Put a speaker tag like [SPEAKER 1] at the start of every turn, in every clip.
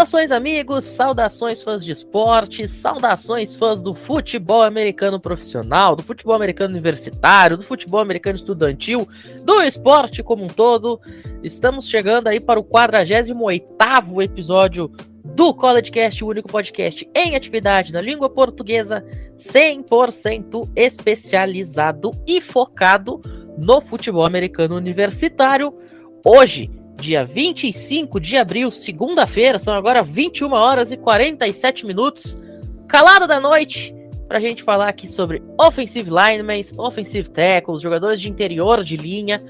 [SPEAKER 1] Saudações amigos, saudações fãs de esporte, saudações fãs do futebol americano profissional, do futebol americano universitário, do futebol americano estudantil, do esporte como um todo. Estamos chegando aí para o 48º episódio do CollegeCast, o único podcast em atividade na língua portuguesa, 100% especializado e focado no futebol americano universitário. Hoje, dia 25 de abril, segunda-feira, são agora 21 horas e 47 minutos, calada da noite, pra gente falar aqui sobre offensive linemen, offensive tackles, jogadores de interior de linha,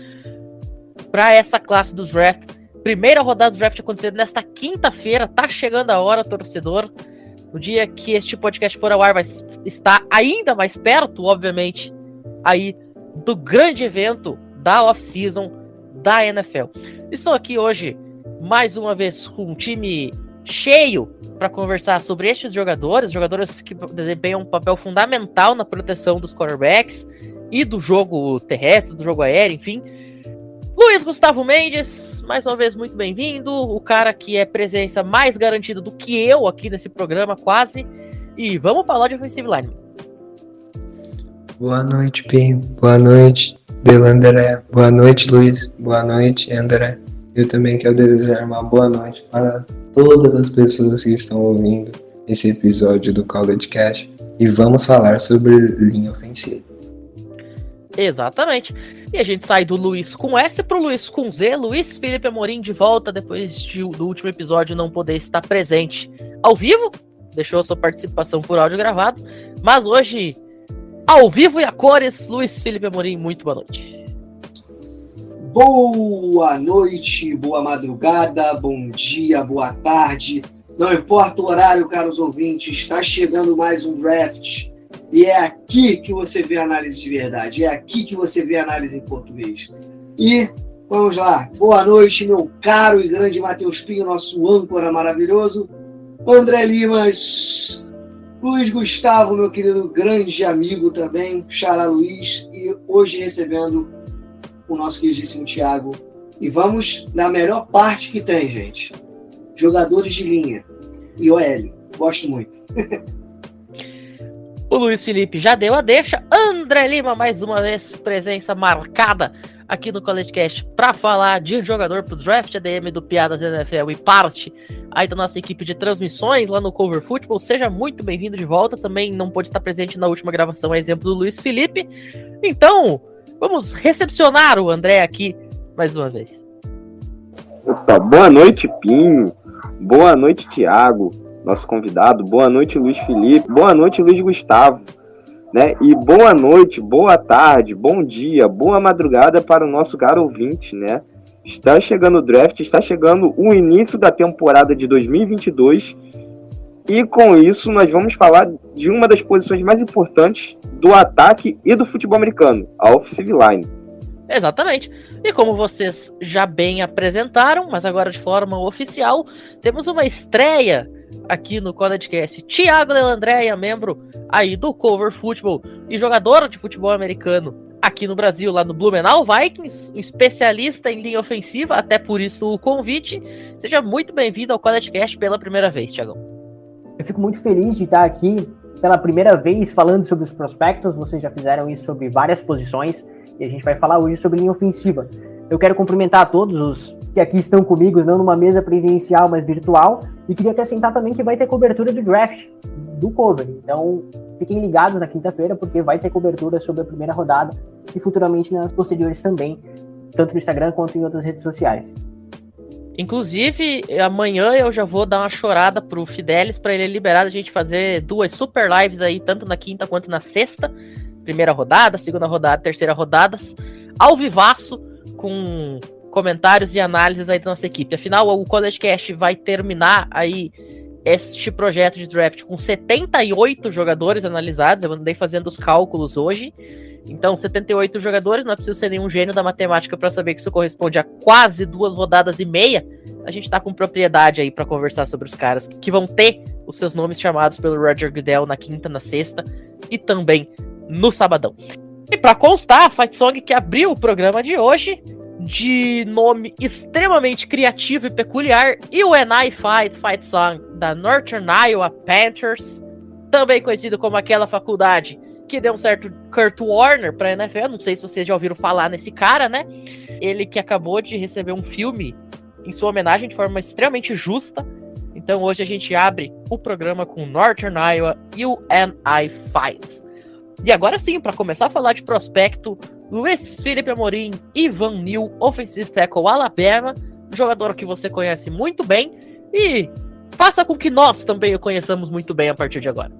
[SPEAKER 1] pra essa classe do draft. Primeira rodada do draft acontecendo nesta quinta-feira, tá chegando a hora, torcedor. No dia que este podcast for ao ar, vai estar ainda mais perto, obviamente, aí do grande evento da off-season da NFL. Estou aqui hoje, mais uma vez, com um time cheio para conversar sobre estes jogadores que desempenham um papel fundamental na proteção dos quarterbacks e do jogo terrestre, do jogo aéreo, enfim. Luiz Gustavo Mendes, mais uma vez, muito bem-vindo. O cara que é presença mais garantida do que eu aqui nesse programa, quase. E vamos falar de offensive line.
[SPEAKER 2] Boa noite, Pinho. Boa noite, Delandré. Boa noite, Luiz. Boa noite, André. Eu também quero desejar uma boa noite para todas as pessoas que estão ouvindo esse episódio do CollegeCast. E vamos falar sobre linha ofensiva.
[SPEAKER 1] Exatamente. E a gente sai do Luiz com S pro Luiz com Z. Luiz Felipe Amorim de volta depois do último episódio não poder estar presente ao vivo. Deixou a sua participação por áudio gravado. Mas hoje, ao vivo e a cores, Luiz Felipe Amorim, muito boa noite.
[SPEAKER 3] Boa noite, boa madrugada, bom dia, boa tarde. Não importa o horário, caros ouvintes, está chegando mais um draft. E é aqui que você vê a análise de verdade, é aqui que você vê a análise em português. E vamos lá, boa noite, meu caro e grande Matheus Pinho, nosso âncora maravilhoso, André Limas, Luiz Gustavo, meu querido grande amigo também, Xará Luiz, e hoje recebendo o nosso queridíssimo Thiago. E vamos na melhor parte que tem, gente. Jogadores de linha e OL. Gosto muito.
[SPEAKER 1] O Luiz Felipe já deu a deixa. André Lima, mais uma vez, presença marcada aqui no CollegeCast para falar de jogador pro draft, ADM do Piadas NFL e parte aí da nossa equipe de transmissões lá no Cover Football. Seja muito bem-vindo de volta. Também não pôde estar presente na última gravação, a exemplo do Luiz Felipe. Então, vamos recepcionar o André aqui mais uma vez.
[SPEAKER 4] Opa, boa noite, Pinho. Boa noite, Thiago, nosso convidado. Boa noite, Luiz Felipe. Boa noite, Luiz Gustavo. Né? E boa noite, boa tarde, bom dia, boa madrugada para o nosso caro ouvinte, né? Está chegando o draft, está chegando o início da temporada de 2022 e com isso nós vamos falar de uma das posições mais importantes do ataque e do futebol americano, a offensive line.
[SPEAKER 1] Exatamente. E como vocês já bem apresentaram, mas agora de forma oficial, temos uma estreia aqui no CollegeCast. Thiago Delandréia, membro aí do Cover Football e jogador de futebol americano aqui no Brasil, lá no Blumenau Vikings, um especialista em linha ofensiva, até por isso o convite. Seja muito bem-vindo ao CollegeCast pela primeira vez, Thiagão.
[SPEAKER 5] Eu fico muito feliz de estar aqui pela primeira vez falando sobre os prospectos. Vocês já fizeram isso sobre várias posições e a gente vai falar hoje sobre linha ofensiva. Eu quero cumprimentar a todos os que aqui estão comigo, não numa mesa presencial, mas virtual, e queria acrescentar também que vai ter cobertura de draft do Cover. Então, fiquem ligados na quinta-feira, porque vai ter cobertura sobre a primeira rodada e futuramente nas posteriores também, tanto no Instagram quanto em outras redes sociais.
[SPEAKER 1] Inclusive, amanhã eu já vou dar uma chorada pro Fidelis para ele liberar a gente fazer 2 super lives aí, tanto na quinta quanto na sexta. Primeira rodada, segunda rodada, terceira rodadas, ao vivaço, com comentários e análises aí da nossa equipe. Afinal, o CollegeCast vai terminar aí este projeto de draft com 78 jogadores analisados. Eu andei fazendo os cálculos hoje. Então, 78 jogadores, não é preciso ser nenhum gênio da matemática para saber que isso corresponde a quase 2 rodadas e meia. A gente tá com propriedade aí para conversar sobre os caras que vão ter os seus nomes chamados pelo Roger Goodell na quinta, na sexta e também no sabadão. E para constar, a Fight Song que abriu o programa de hoje de nome extremamente criativo e peculiar, e o When I Fight Song da Northern Iowa Panthers, também conhecido como aquela faculdade que deu um certo Kurt Warner pra NFL. Não sei se vocês já ouviram falar nesse cara, né? Ele que acabou de receber um filme em sua homenagem de forma extremamente justa. Então hoje a gente abre o programa com Northern Iowa e o NI Fight. E agora sim, para começar a falar de prospecto, Luiz Felipe Amorim, Ivan Neal, Offensive Tackle Alabama, jogador que você conhece muito bem e faça com que nós também o conheçamos muito bem a partir de agora.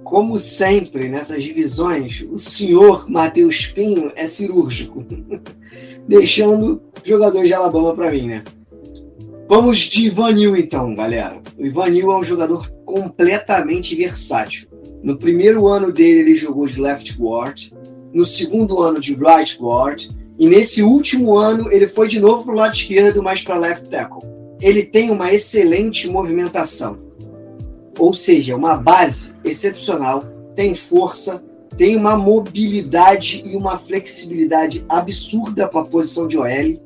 [SPEAKER 3] Como sempre, nessas divisões, o senhor Matheus Pinho é cirúrgico, deixando o jogador de Alabama para mim, né? Vamos de Ivan Neal então, galera. O Ivan Neal é um jogador completamente versátil. No primeiro ano dele, ele jogou de left guard, no segundo ano de right guard, e nesse último ano ele foi de novo para o lado esquerdo, mas para left tackle. Ele tem uma excelente movimentação, ou seja, uma base excepcional, tem força, tem uma mobilidade e uma flexibilidade absurda para a posição de OL.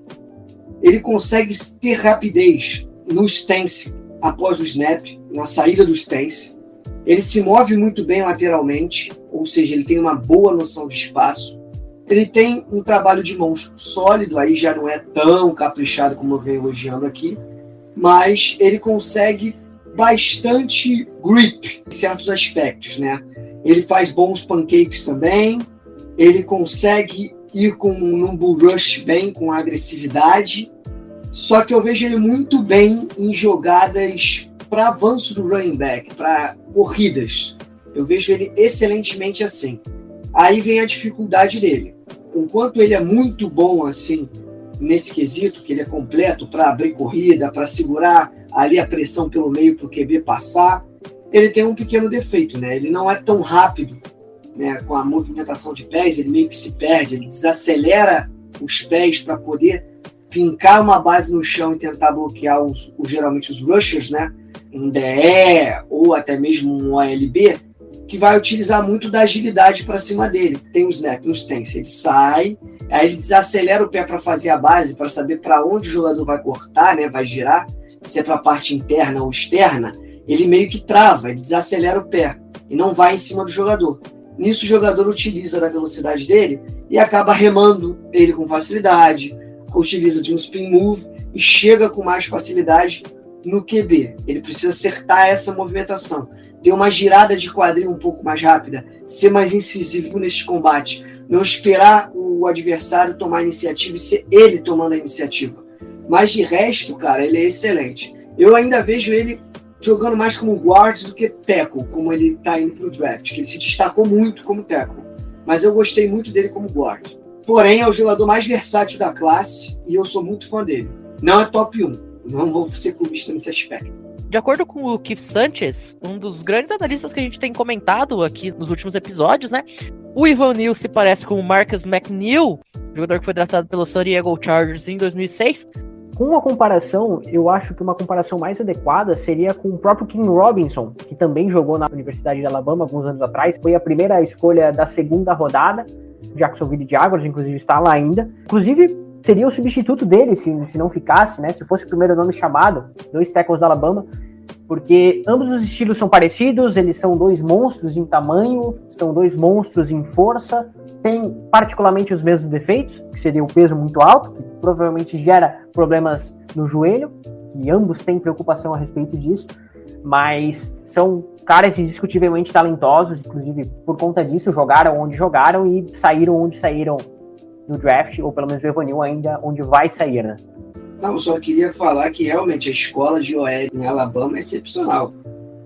[SPEAKER 3] Ele consegue ter rapidez no stance após o snap, na saída do stance. Ele se move muito bem lateralmente, ou seja, ele tem uma boa noção de espaço. Ele tem um trabalho de mãos sólido, aí já não é tão caprichado como eu venho elogiando aqui, mas ele consegue bastante grip em certos aspectos, né? Ele faz bons pancakes também, ele consegue ir com um bull rush bem, com agressividade, só que eu vejo ele muito bem em jogadas para avanço do running back, para corridas. Eu vejo ele excelentemente assim. Aí vem a dificuldade dele. Enquanto ele é muito bom assim, nesse quesito, que ele é completo para abrir corrida, para segurar ali a pressão pelo meio para o QB passar, ele tem um pequeno defeito, né? Ele não é tão rápido, né? Com a movimentação de pés, ele meio que se perde, ele desacelera os pés para poder fincar uma base no chão e tentar bloquear geralmente os rushers, né? Um DE ou até mesmo um OLB, que vai utilizar muito da agilidade para cima dele. Tem o snap, o stance, ele sai, aí ele desacelera o pé para fazer a base, para saber para onde o jogador vai cortar, né? Vai girar, se é para a parte interna ou externa, ele meio que trava, ele desacelera o pé e não vai em cima do jogador. Nisso o jogador utiliza da velocidade dele e acaba remando ele com facilidade, utiliza de um spin move e chega com mais facilidade no QB. Ele precisa acertar essa movimentação, ter uma girada de quadril um pouco mais rápida, ser mais incisivo neste combate, não esperar o adversário tomar a iniciativa e ser ele tomando a iniciativa. Mas de resto, cara, ele é excelente. Eu ainda vejo ele jogando mais como guard do que tackle, como ele tá indo pro draft, que ele se destacou muito como tackle. Mas eu gostei muito dele como guard. Porém, é o jogador mais versátil da classe e eu sou muito fã dele. Não é top 1, não vou ser clubista nesse aspecto.
[SPEAKER 1] De acordo com o Keith Sanchez, um dos grandes analistas que a gente tem comentado aqui nos últimos episódios, né? O Ivan Neal se parece com o Marcus McNeil, jogador que foi draftado pelo San Diego Chargers em 2006.
[SPEAKER 5] Com uma comparação, eu acho que uma comparação mais adequada seria com o próprio King Robinson, que também jogou na Universidade de Alabama alguns anos atrás. Foi a primeira escolha da segunda rodada, Jacksonville Jaguars, inclusive está lá ainda. Inclusive, seria o substituto dele se não ficasse, né? Se fosse o primeiro nome chamado, 2 tackles da Alabama, porque ambos os estilos são parecidos, eles são 2 monstros em tamanho, são 2 monstros em força, têm particularmente os mesmos defeitos, que seria o peso muito alto, que provavelmente gera problemas no joelho, que ambos têm preocupação a respeito disso, mas são caras indiscutivelmente talentosos, inclusive por conta disso jogaram onde jogaram e saíram onde saíram no draft, ou pelo menos o Ivan Neal ainda onde vai sair, né?
[SPEAKER 3] Não, só queria falar que realmente a escola de OL em Alabama é excepcional.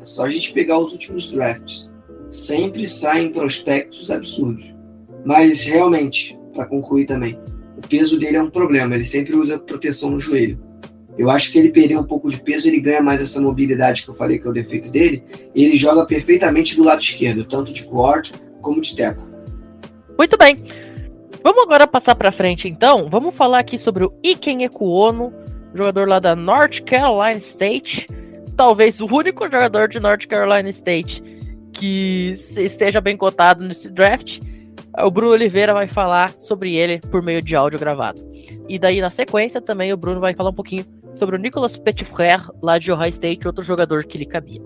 [SPEAKER 3] É só a gente pegar os últimos drafts. Sempre saem prospectos absurdos. Mas realmente, para concluir também, o peso dele é um problema. Ele sempre usa proteção no joelho. Eu acho que se ele perder um pouco de peso, ele ganha mais essa mobilidade que eu falei que é o defeito dele. E ele joga perfeitamente do lado esquerdo, tanto de guard como de tackle.
[SPEAKER 1] Muito bem. Vamos agora passar para frente, então. Vamos falar aqui sobre o Ikem Ekwonu, jogador lá da North Carolina State. Talvez o único jogador de North Carolina State que esteja bem cotado nesse draft. O Bruno Oliveira vai falar sobre ele por meio de áudio gravado. E daí, na sequência, também o Bruno vai falar um pouquinho sobre o Nicolas Petitfrère, lá de Ohio State, outro jogador que lhe cabia.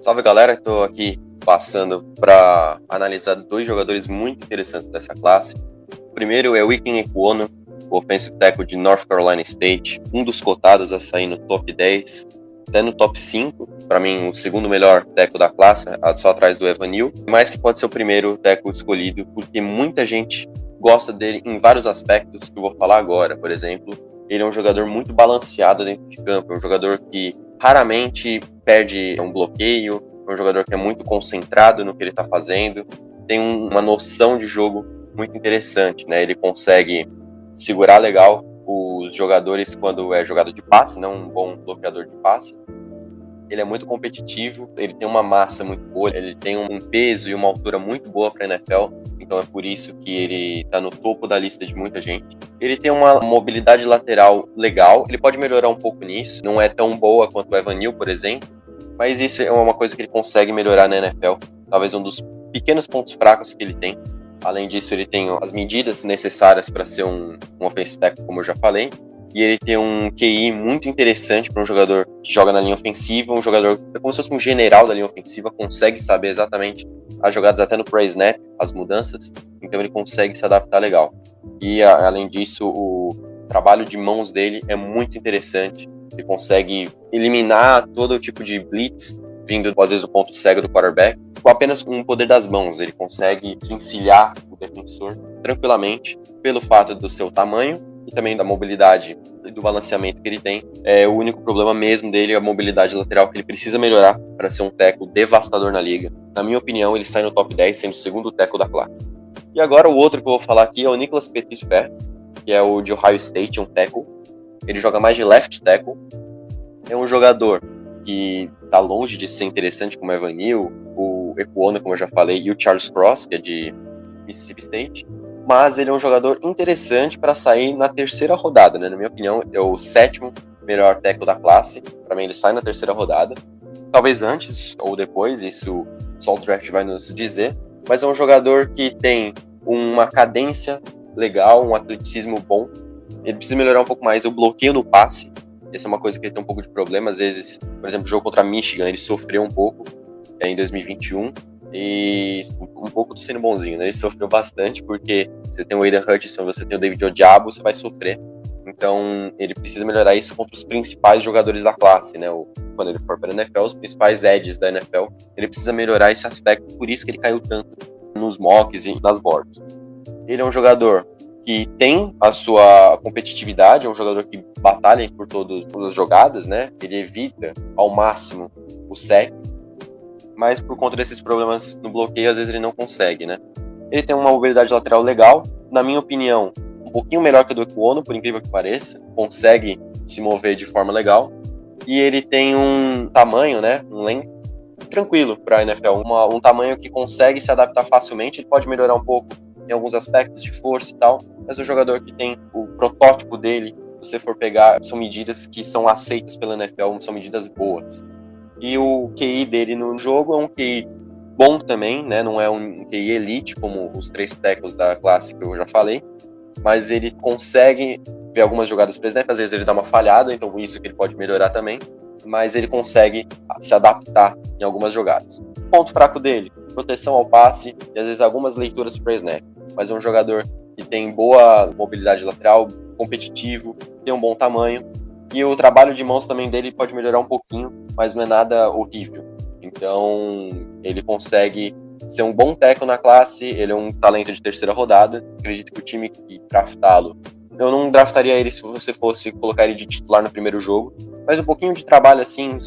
[SPEAKER 6] Salve, galera, estou aqui passando para analisar 2 jogadores muito interessantes dessa classe. O primeiro é o Ikem Ekwonu, o offensive tackle de North Carolina State, um dos cotados a sair no top 10, até no top 5, para mim o segundo melhor tackle da classe, só atrás do Evan Neal, mas que pode ser o primeiro tackle escolhido, porque muita gente gosta dele em vários aspectos que eu vou falar agora. Por exemplo, ele é um jogador muito balanceado dentro de campo, é um jogador que raramente perde um bloqueio, é um jogador que é muito concentrado no que ele está fazendo, tem uma noção de jogo muito interessante, né? Ele consegue segurar legal os jogadores quando é jogada de passe, não um bom bloqueador de passe. Ele é muito competitivo, ele tem uma massa muito boa, ele tem um peso e uma altura muito boa para a NFL, então é por isso que ele está no topo da lista de muita gente. Ele tem uma mobilidade lateral legal, ele pode melhorar um pouco nisso, não é tão boa quanto o Evan Neal, por exemplo, mas isso é uma coisa que ele consegue melhorar na NFL, talvez um dos pequenos pontos fracos que ele tem. Além disso, ele tem as medidas necessárias para ser um offensive tackle, como eu já falei. E ele tem um QI muito interessante para um jogador que joga na linha ofensiva. Um jogador que é como se fosse um general da linha ofensiva, consegue saber exatamente as jogadas até no pre-snap, as mudanças. Então ele consegue se adaptar legal. E além disso, o trabalho de mãos dele é muito interessante. Ele consegue eliminar todo tipo de blitz, vindo às vezes do ponto cego do quarterback, com apenas um poder das mãos. Ele consegue desvencilhar o defensor tranquilamente pelo fato do seu tamanho e também da mobilidade e do balanceamento que ele tem. O único problema mesmo dele é a mobilidade lateral, que ele precisa melhorar para ser um tackle devastador na liga. Na minha opinião, ele sai no top 10, sendo o segundo tackle da classe. E agora o outro que eu vou falar aqui é o Nicolas Petitfrère, que é o de Ohio State, um tackle. Ele joga mais de left tackle. É um jogador que está longe de ser interessante como o Evan Neal, o Ekwonu, como eu já falei, e o Charles Cross, que é de Mississippi State, mas ele é um jogador interessante para sair na terceira rodada, né? Na minha opinião, é o 7º melhor tackle da classe. Para mim, ele sai na terceira rodada, talvez antes ou depois, isso só o draft vai nos dizer, mas é um jogador que tem uma cadência legal, um atleticismo bom. Ele precisa melhorar um pouco mais o bloqueio no passe. Essa é uma coisa que ele tem um pouco de problema. Às vezes, por exemplo, o jogo contra Michigan, ele sofreu um pouco em 2021. E um pouco tô sendo bonzinho, né? Ele sofreu bastante, porque você tem o Aidan Hutchinson, você tem o David Ojabo, você vai sofrer. Então, ele precisa melhorar isso contra os principais jogadores da classe, né? Quando ele for para a NFL, os principais edges da NFL, ele precisa melhorar esse aspecto, por isso que ele caiu tanto nos mocks e nas boards. Ele é um jogador que tem a sua competitividade, é um jogador que batalha por todas as jogadas, né? Ele evita ao máximo o sec, mas por conta desses problemas no bloqueio, às vezes ele não consegue, né? Ele tem uma mobilidade lateral legal, na minha opinião, um pouquinho melhor que a do Ekwonu, por incrível que pareça, consegue se mover de forma legal, e ele tem um tamanho, né, um length, tranquilo para a NFL, um tamanho que consegue se adaptar facilmente. Ele pode melhorar um pouco em alguns aspectos de força e tal, mas o jogador que tem o protótipo dele, se você for pegar, são medidas que são aceitas pela NFL, são medidas boas. E o QI dele no jogo é um QI bom também, né? Não é um QI elite, como os 3 tackles da classe que eu já falei, mas ele consegue ver algumas jogadas, por exemplo, às vezes ele dá uma falhada, então isso que ele pode melhorar também, mas ele consegue se adaptar em algumas jogadas. Ponto fraco dele, proteção ao passe e às vezes algumas leituras para snap, mas é um jogador que tem boa mobilidade lateral, competitivo, tem um bom tamanho, e o trabalho de mãos também dele pode melhorar um pouquinho, mas não é nada horrível. Então, ele consegue ser um bom tackle na classe, ele é um talento de terceira rodada. Acredito que o time que draftá-lo, eu não draftaria ele se você fosse colocar ele de titular no primeiro jogo, mas um pouquinho de trabalho assim,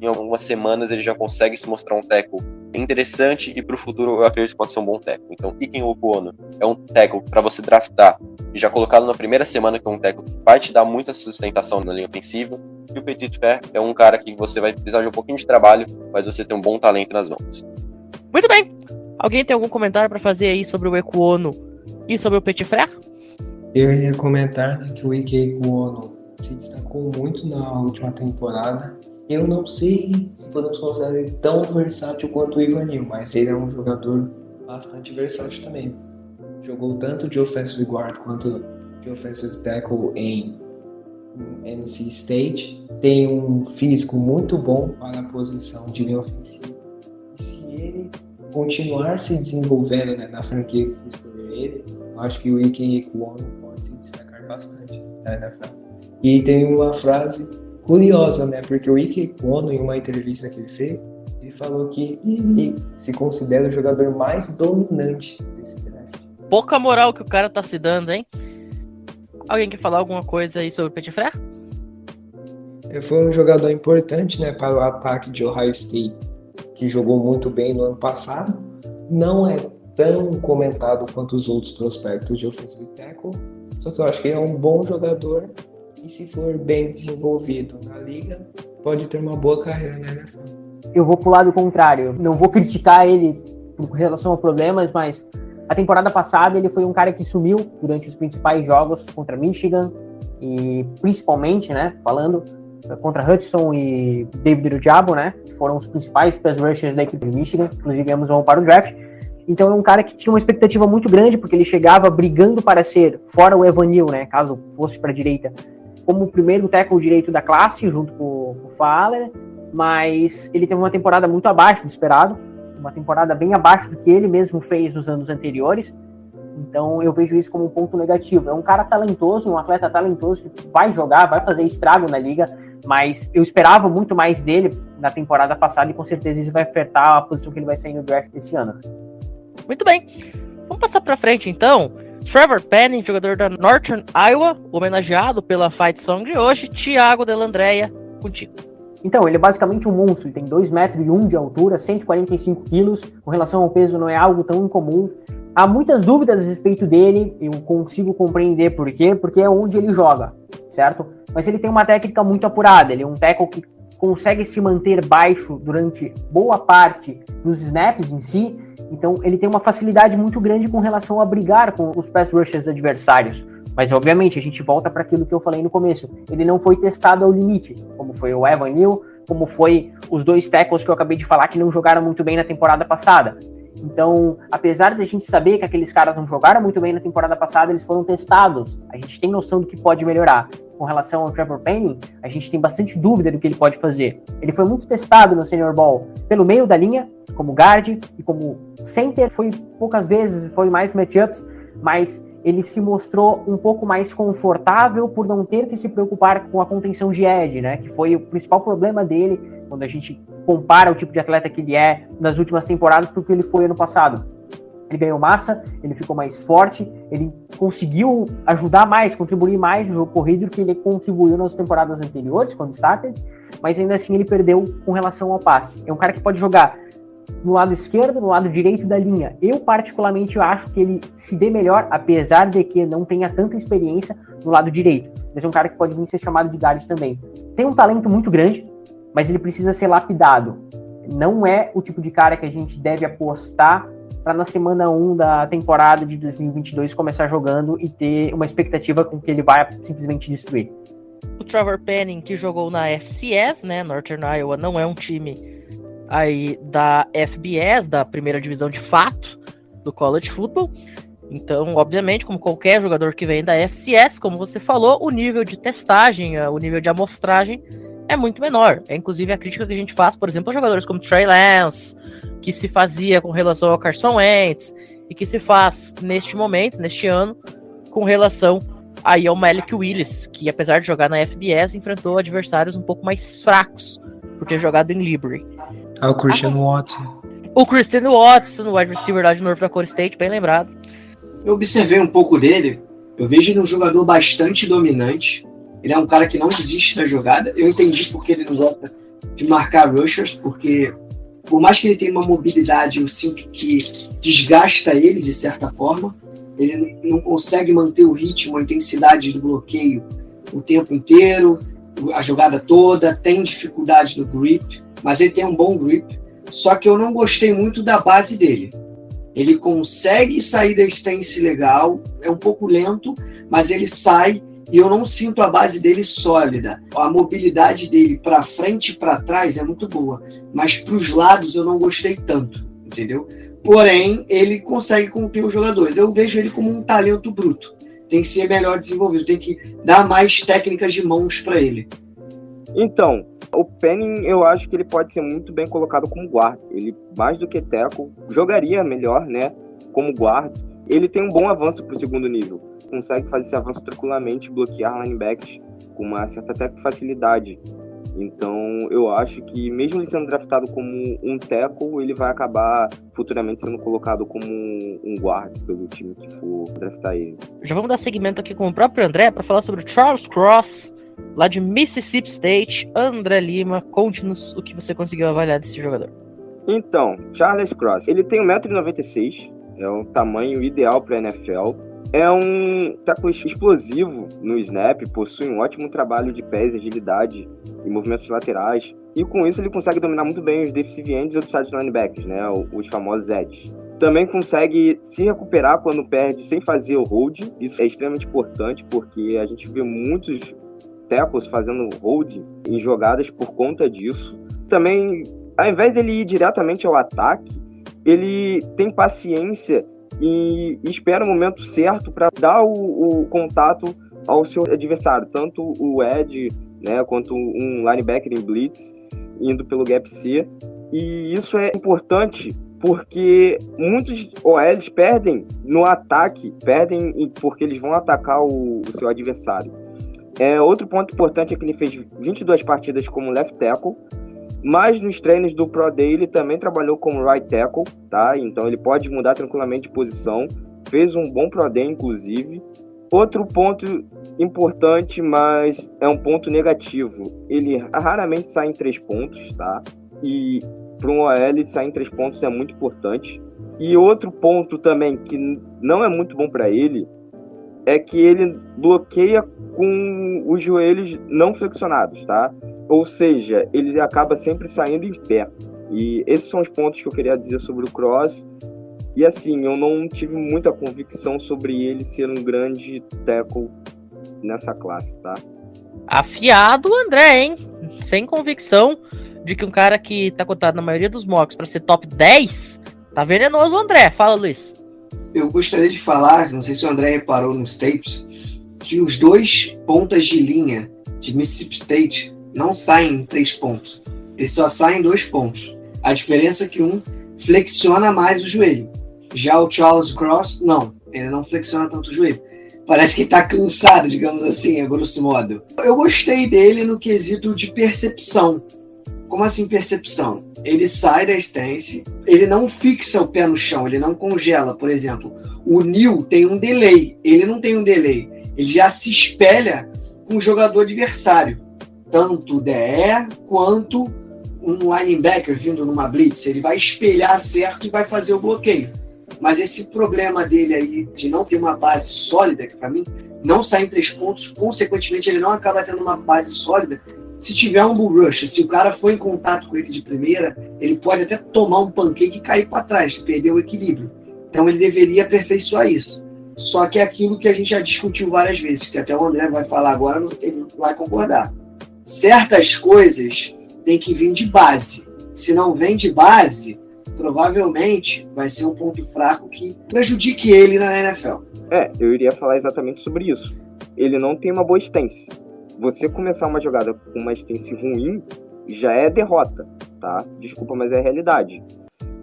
[SPEAKER 6] em algumas semanas ele já consegue se mostrar um tackle interessante, e para o futuro eu acredito que pode ser um bom tackle. Então, Ikem Ekwonu é um tackle para você draftar e já colocá-lo na primeira semana, que é um tackle que vai te dar muita sustentação na linha ofensiva. E o Petitfrère é um cara que você vai precisar de um pouquinho de trabalho, mas você tem um bom talento nas mãos.
[SPEAKER 1] Muito bem! Alguém tem algum comentário para fazer aí sobre o Ekwonu e sobre o Petitfrère?
[SPEAKER 2] Eu ia comentar que o Ikem Ekwonu se destacou muito na última temporada. Eu não sei se podemos considerar ele tão versátil quanto o Evan Neal, mas ele é um jogador bastante versátil também. Jogou tanto de offensive guard quanto de offensive tackle em NC State, tem um físico muito bom para a posição de linha ofensiva. E se ele continuar se desenvolvendo, né, na franquia que escolher ele, eu acho que o Ike Ekwonu pode se destacar bastante na NFL. E tem uma frase curiosa, né, porque o Ike Ekwonu, em uma entrevista que ele fez, ele falou que ele se considera o jogador mais dominante desse draft.
[SPEAKER 1] Pouca moral que o cara tá se dando, hein? Alguém quer falar alguma coisa aí sobre o Petitfrère?
[SPEAKER 2] Foi um jogador importante, né, para o ataque de Ohio State, que jogou muito bem no ano passado. Não é tão comentado quanto os outros prospectos de offensive tackle, só que eu acho que ele é um bom jogador e, se for bem desenvolvido na liga, pode ter uma boa carreira na NFL.
[SPEAKER 5] Eu vou pro lado contrário. Não vou criticar ele com relação a problemas, mas a temporada passada ele foi um cara que sumiu durante os principais jogos contra Michigan e principalmente, né, falando contra Hudson e David Ojabo, né, que foram os principais pass rushers da equipe de Michigan, inclusive ambos vão para o draft. Então é um cara que tinha uma expectativa muito grande, porque ele chegava brigando para ser, fora o Evan Neal, né, caso fosse para a direita, como o primeiro tackle direito da classe, junto com o Fowler, mas ele teve uma temporada muito abaixo do esperado, uma temporada bem abaixo do que ele mesmo fez nos anos anteriores. Então eu vejo isso como um ponto negativo. É um cara talentoso, um atleta talentoso que vai jogar, vai fazer estrago na liga, mas eu esperava muito mais dele na temporada passada e com certeza ele vai apertar a posição que ele vai sair no draft desse ano.
[SPEAKER 1] Muito bem, vamos passar pra frente então. Trevor Penning, jogador da Northern Iowa, homenageado pela Fight Song de hoje. Thiago Delandrea, contigo.
[SPEAKER 5] Então, ele é basicamente um monstro, ele tem 2,1 metros de altura, 145 quilos, com relação ao peso não é algo tão incomum. Há muitas dúvidas a respeito dele, eu consigo compreender por quê, porque é onde ele joga, certo? Mas ele tem uma técnica muito apurada, ele é um tackle que consegue se manter baixo durante boa parte dos snaps em si, então ele tem uma facilidade muito grande com relação a brigar com os pass rushers adversários. Mas, obviamente, a gente volta para aquilo que eu falei no começo. Ele não foi testado ao limite, como foi o Evan Neal, como foi os 2 tackles que eu acabei de falar que não jogaram muito bem na temporada passada. Então, apesar de a gente saber que aqueles caras não jogaram muito bem na temporada passada, eles foram testados. A gente tem noção do que pode melhorar. Com relação ao Trevor Penning, a gente tem bastante dúvida do que ele pode fazer. Ele foi muito testado no Senior Bowl pelo meio da linha, como guard e como center. Foi poucas vezes, foi mais matchups, mas ele se mostrou um pouco mais confortável por não ter que se preocupar com a contenção de edge, né? Que foi o principal problema dele quando a gente compara o tipo de atleta que ele é nas últimas temporadas porque ele foi ano passado. Ele ganhou massa, ele ficou mais forte, ele conseguiu ajudar mais, contribuir mais no jogo corrido do que ele contribuiu nas temporadas anteriores, quando started, mas ainda assim ele perdeu com relação ao passe. É um cara que pode jogar no lado esquerdo, no lado direito da linha. Eu, particularmente, acho que ele se dê melhor, apesar de que não tenha tanta experiência no lado direito. Mas é um cara que pode vir ser chamado de guard também. Tem um talento muito grande, mas ele precisa ser lapidado. Não é o tipo de cara que a gente deve apostar para na semana 1 da temporada de 2022 começar jogando e ter uma expectativa com que ele vai simplesmente destruir.
[SPEAKER 1] O Trevor Penning, que jogou na FCS, né, Northern Iowa, não é um time aí da FBS, da primeira divisão de fato do college football. Então, obviamente, como qualquer jogador que vem da FCS, como você falou, o nível de testagem, o nível de amostragem é muito menor. É inclusive a crítica que a gente faz, por exemplo, a jogadores como Trey Lance, que se fazia com relação ao Carson Wentz, e que se faz neste momento, neste ano, com relação aí ao Malik Willis, que apesar de jogar na FBS, enfrentou adversários um pouco mais fracos, por ter jogado em Liberty.
[SPEAKER 2] O Christian Watson.
[SPEAKER 1] O Christian Watson, o wide receiver lá de North Dakota State, bem lembrado.
[SPEAKER 3] Eu observei um pouco dele, eu vejo ele um jogador bastante dominante, ele é um cara que não desiste da jogada, eu entendi porque ele não gosta de marcar rushers, porque por mais que ele tenha uma mobilidade, eu sinto que desgasta ele de certa forma, ele não consegue manter o ritmo, a intensidade do bloqueio o tempo inteiro, a jogada toda, tem dificuldade no grip, mas ele tem um bom grip, só que eu não gostei muito da base dele. Ele consegue sair da stance legal, é um pouco lento, mas ele sai e eu não sinto a base dele sólida. A mobilidade dele para frente e para trás é muito boa, mas para os lados eu não gostei tanto, entendeu? Porém, ele consegue conter os jogadores. Eu vejo ele como um talento bruto. tem que ser melhor desenvolvido, tem que dar mais técnicas de mãos para ele.
[SPEAKER 4] Então, o Penning, eu acho que ele pode ser muito bem colocado como guarda. Ele, mais do que tackle, jogaria melhor, né, como guarda. Ele tem um bom avanço para o segundo nível. Consegue fazer esse avanço tranquilamente, bloquear linebackers com uma certa até facilidade. Então, eu acho que mesmo ele sendo draftado como um tackle, ele vai acabar futuramente sendo colocado como um guard pelo time que for draftar ele.
[SPEAKER 1] Já vamos dar seguimento aqui com o próprio André para falar sobre o Charles Cross, lá de Mississippi State. André Lima, conte-nos o que você conseguiu avaliar desse jogador.
[SPEAKER 4] Então, Charles Cross, ele tem 1,96 m, é o tamanho ideal para a NFL. É um tackle explosivo no snap, possui um ótimo trabalho de pés, agilidade e movimentos laterais. E com isso ele consegue dominar muito bem os defensive ends e outside linebackers, né, os famosos edges. Também consegue se recuperar quando perde sem fazer o hold. Isso é extremamente importante porque a gente vê muitos tackles fazendo hold em jogadas por conta disso. Também, ao invés dele ir diretamente ao ataque, ele tem paciência e espera o momento certo para dar o contato ao seu adversário, tanto o edge, né, quanto um linebacker em blitz, indo pelo gap C. E isso é importante porque muitos OLs perdem no ataque, perdem porque eles vão atacar o seu adversário. Outro ponto importante é que ele fez 22 partidas como left tackle, mas nos treinos do Pro Day ele também trabalhou como right tackle, tá? Então ele pode mudar tranquilamente de posição. Fez um bom Pro Day, inclusive. Outro ponto importante, mas é um ponto negativo. Ele raramente sai em 3 pontos, tá? E para um OL sair em 3 pontos é muito importante. E outro ponto também que não é muito bom para ele é que ele bloqueia com os joelhos não flexionados, tá? Ou seja, ele acaba sempre saindo em pé. E esses são os pontos que eu queria dizer sobre o Cross. E assim, eu não tive muita convicção sobre ele ser um grande tackle nessa classe, tá?
[SPEAKER 1] Afiado, André, hein? Sem convicção de que um cara que tá cotado na maioria dos mocks para ser top 10, tá venenoso, André. Fala, Luiz.
[SPEAKER 3] Eu gostaria de falar, não sei se o André reparou nos tapes, que os 2 pontas de linha de Mississippi State não saem em 3 pontos. Eles só saem em 2 pontos. A diferença é que um flexiona mais o joelho. Já o Charles Cross, não. Ele não flexiona tanto o joelho. Parece que está cansado, digamos assim, a grosso modo. Eu gostei dele no quesito de percepção. Como assim percepção? Ele sai da stance, ele não fixa o pé no chão, ele não congela, por exemplo. O Neil tem um delay, ele não tem um delay. Ele já se espelha com o jogador adversário. Tanto o DE quanto um linebacker vindo numa blitz. Ele vai espelhar certo e vai fazer o bloqueio. Mas esse problema dele aí de não ter uma base sólida, que para mim não sai em 3 pontos, consequentemente ele não acaba tendo uma base sólida. Se tiver um bull rush, se o cara for em contato com ele de primeira, ele pode até tomar um pancake e cair para trás, perder o equilíbrio. Então ele deveria aperfeiçoar isso. Só que é aquilo que a gente já discutiu várias vezes, que até o André vai falar agora, ele não vai concordar. Certas coisas têm que vir de base. Se não vem de base, provavelmente vai ser um ponto fraco que prejudique ele na NFL.
[SPEAKER 4] Eu iria falar exatamente sobre isso. Ele não tem uma boa stance. Você começar uma jogada com uma stance ruim já é derrota, tá? Desculpa, mas é a realidade.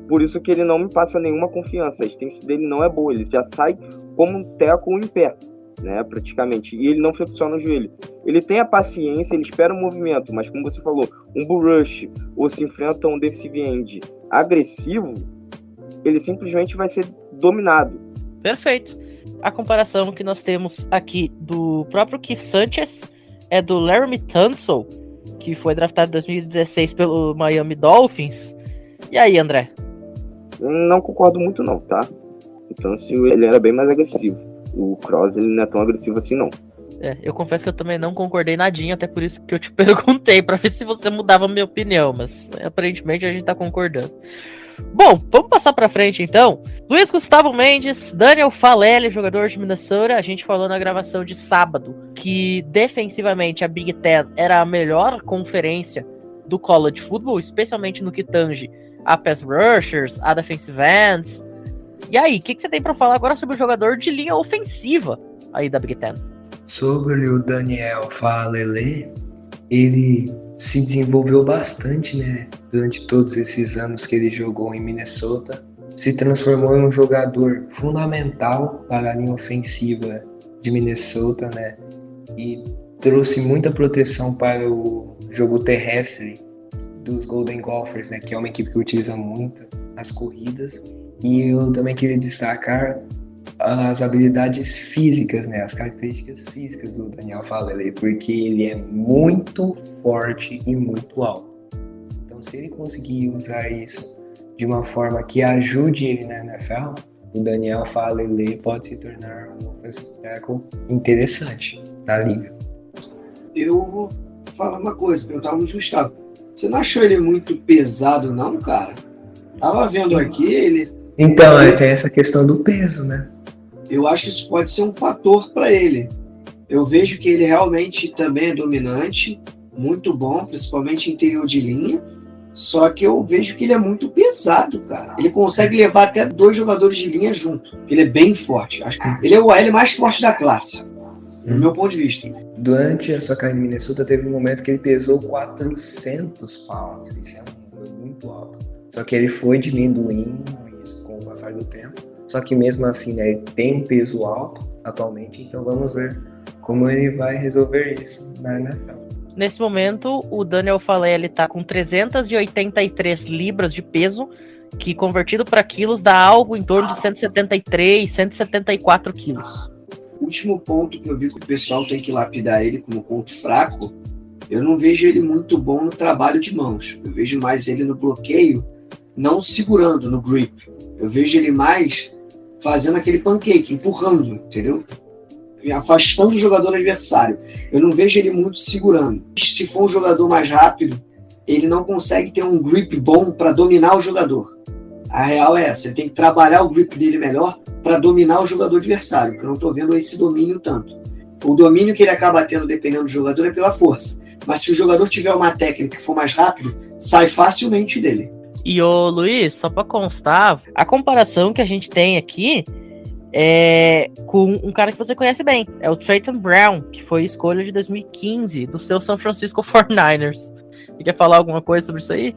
[SPEAKER 4] Por isso que ele não me passa nenhuma confiança. A stance dele não é boa. Ele já sai como um tackle em pé, né? Praticamente. E ele não flexiona o joelho. Ele tem a paciência, ele espera o movimento, mas como você falou, um bull rush ou se enfrenta um defensive end agressivo, ele simplesmente vai ser dominado.
[SPEAKER 1] Perfeito. A comparação que nós temos aqui do próprio Keith Sanchez é do Laremy Tunsil, que foi draftado em 2016 pelo Miami Dolphins. E aí, André?
[SPEAKER 4] Não concordo muito não, tá? O Tunsil, ele era bem mais agressivo. O Cross, ele não é tão agressivo assim, não.
[SPEAKER 1] Eu confesso que eu também não concordei nadinha, até por isso que eu te perguntei, pra ver se você mudava a minha opinião, mas aparentemente a gente tá concordando. Bom, vamos passar pra frente então. Luiz Gustavo Mendes, Daniel Falele, jogador de Minnesota. A gente falou na gravação de sábado que defensivamente a Big Ten era a melhor conferência do college football, especialmente no que tange a pass rushers, a defensive ends. E aí, o que você tem pra falar agora sobre o jogador de linha ofensiva? aí da Big Ten?
[SPEAKER 2] Sobre o Daniel Faalele, ele se desenvolveu bastante, né? Durante todos esses anos que ele jogou em Minnesota. Se transformou em um jogador fundamental para a linha ofensiva de Minnesota, né? E trouxe muita proteção para o jogo terrestre dos Golden Gophers, né? Que é uma equipe que utiliza muito as corridas. E eu também queria destacar as habilidades físicas, né? As características físicas do Daniel Faalele, porque ele é muito forte e muito alto. Então, se ele conseguir usar isso de uma forma que ajude ele na NFL, o Daniel Faalele pode se tornar um offensive tackle interessante na liga.
[SPEAKER 3] Eu vou falar uma coisa, perguntar ao Gustavo. Você não achou ele muito pesado, não, cara? Tava vendo aqui, ele...
[SPEAKER 2] Então, tem essa questão do peso, né?
[SPEAKER 3] Eu acho que isso pode ser um fator para ele. Eu vejo que ele realmente também é dominante, muito bom, principalmente interior de linha, só que eu vejo que ele é muito pesado, cara. Ele consegue levar até 2 jogadores de linha junto. Ele é bem forte. Acho que ele é o OL mais forte da classe, do meu ponto de vista.
[SPEAKER 2] Durante a sua carreira em Minnesota, teve um momento que ele pesou 400 pounds. Isso é um número muito alto. Só que ele foi diminuindo isso com o passar do tempo. Só que mesmo assim, né, ele tem um peso alto atualmente, então vamos ver como ele vai resolver isso na NFL.
[SPEAKER 1] Nesse momento, o Daniel Faalele tá com 383 libras de peso, que convertido para quilos dá algo em torno de 173, 174 quilos.
[SPEAKER 3] O último ponto que eu vi que o pessoal tem que lapidar ele como ponto fraco, eu não vejo ele muito bom no trabalho de mãos. Eu vejo mais ele no bloqueio, não segurando no grip. Eu vejo ele mais fazendo aquele pancake, empurrando, entendeu? Afastando o jogador adversário. Eu não vejo ele muito segurando. Se for um jogador mais rápido, ele não consegue ter um grip bom para dominar o jogador. A real é essa, ele tem que trabalhar o grip dele melhor para dominar o jogador adversário, que eu não estou vendo esse domínio tanto. O domínio que ele acaba tendo, dependendo do jogador, é pela força. Mas se o jogador tiver uma técnica que for mais rápido, sai facilmente dele.
[SPEAKER 1] E ô Luiz, só pra constar, a comparação que a gente tem aqui é com um cara que você conhece bem, é o Trayton Brown, que foi escolha de 2015 do seu San Francisco 49ers. Você quer falar alguma coisa sobre isso aí?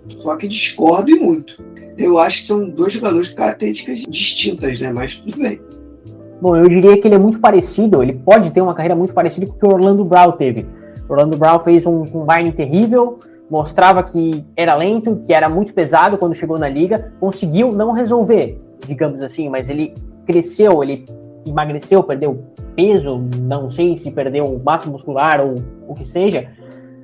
[SPEAKER 3] Só que discordo e muito. Eu acho que são 2 jogadores com características distintas, né? Mas tudo bem.
[SPEAKER 5] Bom, eu diria que ele é muito parecido, ele pode ter uma carreira muito parecida com o que o Orlando Brown teve. O Orlando Brown fez um combine terrível, mostrava que era lento, que era muito pesado quando chegou na liga, conseguiu não resolver, digamos assim, mas ele cresceu, ele emagreceu, perdeu peso, não sei se perdeu massa muscular ou o que seja,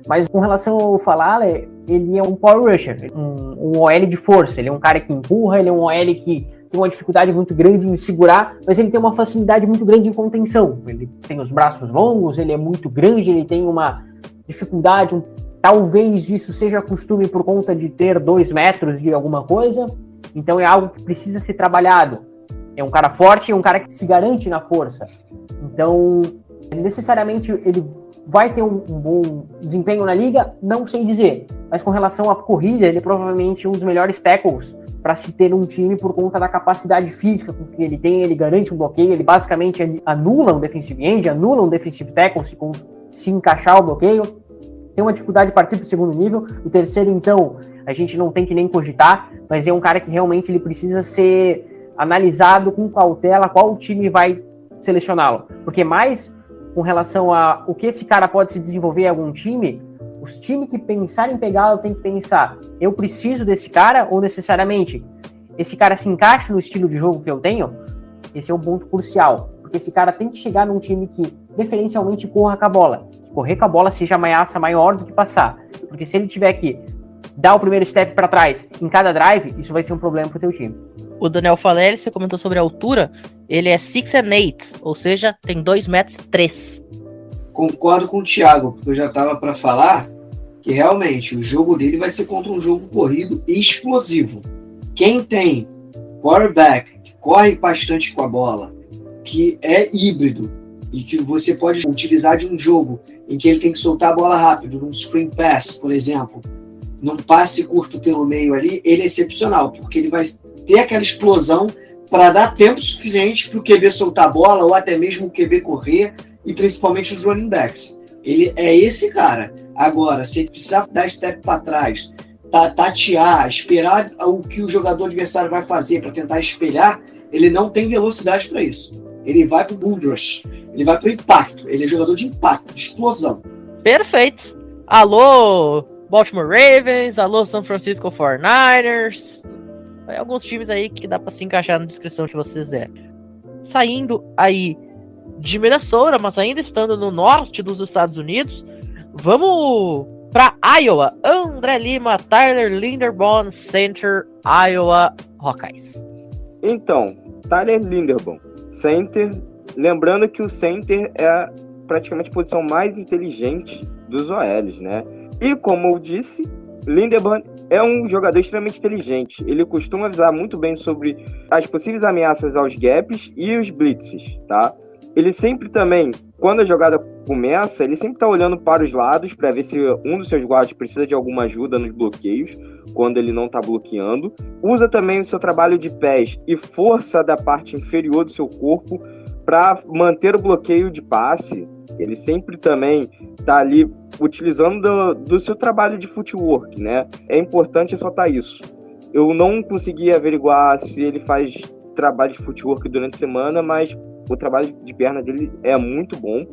[SPEAKER 5] mas com relação ao Faalele, ele é um power rusher, um OL de força, ele é um cara que empurra, ele é um OL que tem uma dificuldade muito grande em segurar, mas ele tem uma facilidade muito grande em contenção, ele tem os braços longos, ele é muito grande, ele tem uma dificuldade, talvez isso seja costume por conta de ter 2 metros de alguma coisa, então é algo que precisa ser trabalhado. É um cara forte, é um cara que se garante na força. Então, necessariamente ele vai ter um bom desempenho na liga, não sei dizer. Mas com relação à corrida, ele é provavelmente um dos melhores tackles para se ter um time por conta da capacidade física que ele tem. Ele garante um bloqueio, ele basicamente anula um defensive end, anula um defensive tackle se encaixar o bloqueio. Tem uma dificuldade de partir para o segundo nível. O terceiro, então, a gente não tem que nem cogitar, mas é um cara que realmente ele precisa ser analisado com cautela qual time vai selecioná-lo. Porque mais com relação a o que esse cara pode se desenvolver em algum time, os times que pensarem em pegá-lo tem que pensar, eu preciso desse cara ou necessariamente esse cara se encaixa no estilo de jogo que eu tenho? Esse é um ponto crucial. Porque esse cara tem que chegar num time que preferencialmente corra com a bola. Correr com a bola seja ameaça maior do que passar. Porque se ele tiver que dar o primeiro step para trás em cada drive, isso vai ser um problema pro teu time.
[SPEAKER 1] O Daniel Faalele, você comentou sobre a altura, ele é 6'8", ou seja, tem 2,3 metros.
[SPEAKER 3] Concordo com o Thiago, porque eu já estava para falar que realmente o jogo dele vai ser contra um jogo corrido explosivo. Quem tem quarterback que corre bastante com a bola, que é híbrido e que você pode utilizar de um jogo em que ele tem que soltar a bola rápido, num screen pass, por exemplo, num passe curto pelo meio ali, ele é excepcional, porque ele vai ter aquela explosão para dar tempo suficiente para o QB soltar a bola ou até mesmo o QB correr e principalmente os running backs. Ele é esse cara. Agora, se ele precisar dar step para trás, tatear, esperar o que o jogador adversário vai fazer para tentar espelhar, ele não tem velocidade para isso. Ele vai para o bull rush, ele vai para o impacto. Ele é jogador de impacto, de explosão.
[SPEAKER 1] Perfeito. Alô, Baltimore Ravens, alô, San Francisco 49ers. Tem alguns times aí que dá para se encaixar na descrição que vocês deram. Saindo aí de Minnesota, mas ainda estando no norte dos Estados Unidos, vamos para Iowa. André Lima, Tyler Linderbaum, center, Iowa Hawkeyes.
[SPEAKER 4] Então, Tyler Linderbaum, center. Lembrando que o center é praticamente a posição mais inteligente dos OLs, né? E como eu disse, Linderbaum é um jogador extremamente inteligente. Ele costuma avisar muito bem sobre as possíveis ameaças aos gaps e os blitzes, tá? Ele sempre também, quando a jogada começa, ele sempre tá olhando para os lados para ver se um dos seus guardas precisa de alguma ajuda nos bloqueios, quando ele não tá bloqueando. Usa também o seu trabalho de pés e força da parte inferior do seu corpo para manter o bloqueio de passe. Ele sempre também tá ali utilizando do seu trabalho de footwork, né? É importante ressaltar isso. Eu não consegui averiguar se ele faz trabalho de footwork durante a semana, mas o trabalho de perna dele é muito bom.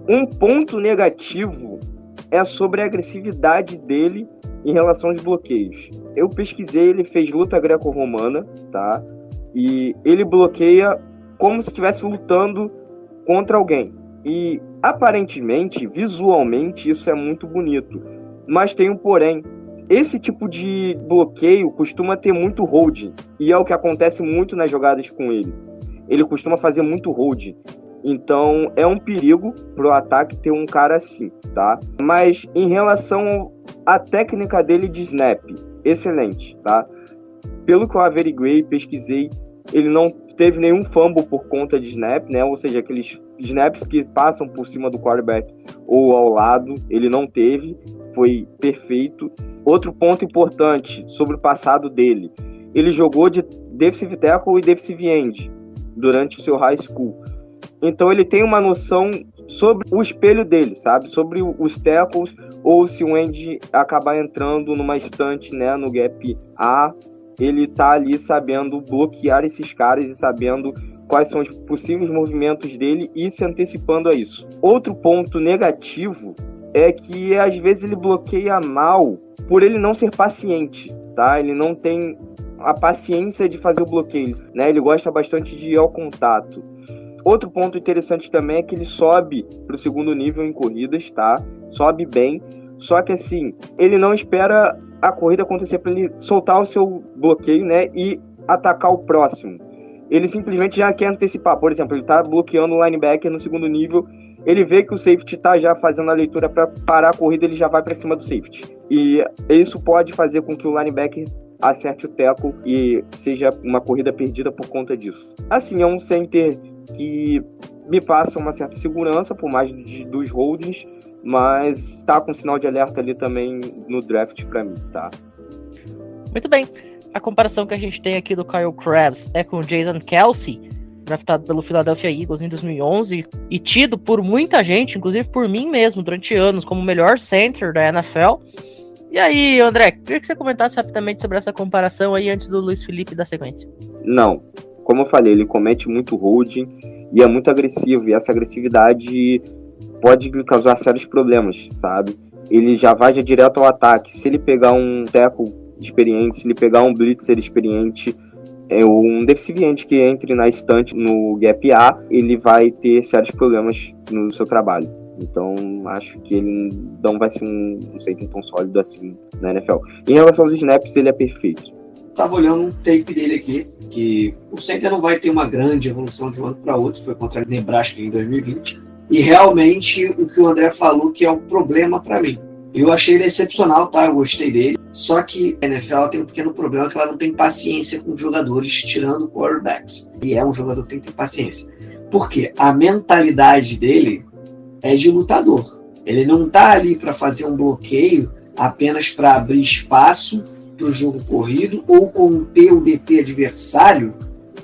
[SPEAKER 4] Um ponto negativo é sobre a agressividade dele em relação aos bloqueios. Eu pesquisei, ele fez luta greco-romana, tá? E ele bloqueia como se estivesse lutando contra alguém. E aparentemente, visualmente, isso é muito bonito. Mas tem um porém. Esse tipo de bloqueio costuma ter muito holding. E é o que acontece muito nas jogadas com ele. Ele costuma fazer muito holding. Então é um perigo pro ataque ter um cara assim, tá? Mas em relação à técnica dele de snap, excelente, tá? Pelo que eu averiguei, pesquisei, ele não teve nenhum fumble por conta de snap, né? Ou seja, aqueles snaps que passam por cima do quarterback ou ao lado, ele não teve, foi perfeito. Outro ponto importante sobre o passado dele, ele jogou de defensive tackle e defensive end durante o seu high school. Então ele tem uma noção sobre o espelho dele, sabe? Sobre os tackles, ou se o end acabar entrando numa estante, né, no gap A, ele tá ali sabendo bloquear esses caras e sabendo quais são os possíveis movimentos dele e se antecipando a isso. Outro ponto negativo é que às vezes ele bloqueia mal por ele não ser paciente, tá? Ele não tem a paciência de fazer o bloqueio, né? Ele gosta bastante de ir ao contato. Outro ponto interessante também é que ele sobe para o segundo nível em corridas, tá? Sobe bem, só que assim, ele não espera a corrida acontecer para ele soltar o seu bloqueio, né? E atacar o próximo. Ele simplesmente já quer antecipar. Por exemplo, ele tá bloqueando o linebacker no segundo nível, ele vê que o safety tá já fazendo a leitura para parar a corrida, ele já vai para cima do safety. E isso pode fazer com que o linebacker acerte o tackle e seja uma corrida perdida por conta disso. Assim, é um center que me passa uma certa segurança, por mais dos holdings, mas tá com sinal de alerta ali também no draft para mim, tá?
[SPEAKER 1] Muito bem. A comparação que a gente tem aqui do Kyle Krabs é com o Jason Kelce, draftado pelo Philadelphia Eagles em 2011 e tido por muita gente, inclusive por mim mesmo, durante anos, como o melhor center da NFL. E aí, André, queria que você comentasse rapidamente sobre essa comparação aí antes do Luiz Felipe dar sequência.
[SPEAKER 4] Não, como eu falei, ele comete muito holding e é muito agressivo, e essa agressividade pode causar sérios problemas, sabe? Ele já vai direto ao ataque. Se ele pegar um tackle experiente, se ele pegar um blitzer experiente, um defensive end que entre na estante no gap A, ele vai ter sérios problemas no seu trabalho. Então, acho que ele não vai ser um center tão sólido assim na NFL. Em relação aos snaps, ele é perfeito.
[SPEAKER 3] Tava olhando um tape dele aqui, que o center não vai ter uma grande evolução de um ano para outro, foi contra a Nebraska em 2020. E realmente, o que o André falou que é o problema para mim. Eu achei ele excepcional, tá? Eu gostei dele. Só que a NFL tem um pequeno problema que ela não tem paciência com os jogadores, tirando quarterbacks. E é um jogador que tem que ter paciência. Por quê? A mentalidade dele é de lutador. Ele não tá ali para fazer um bloqueio apenas para abrir espaço para o jogo corrido ou conter o DT adversário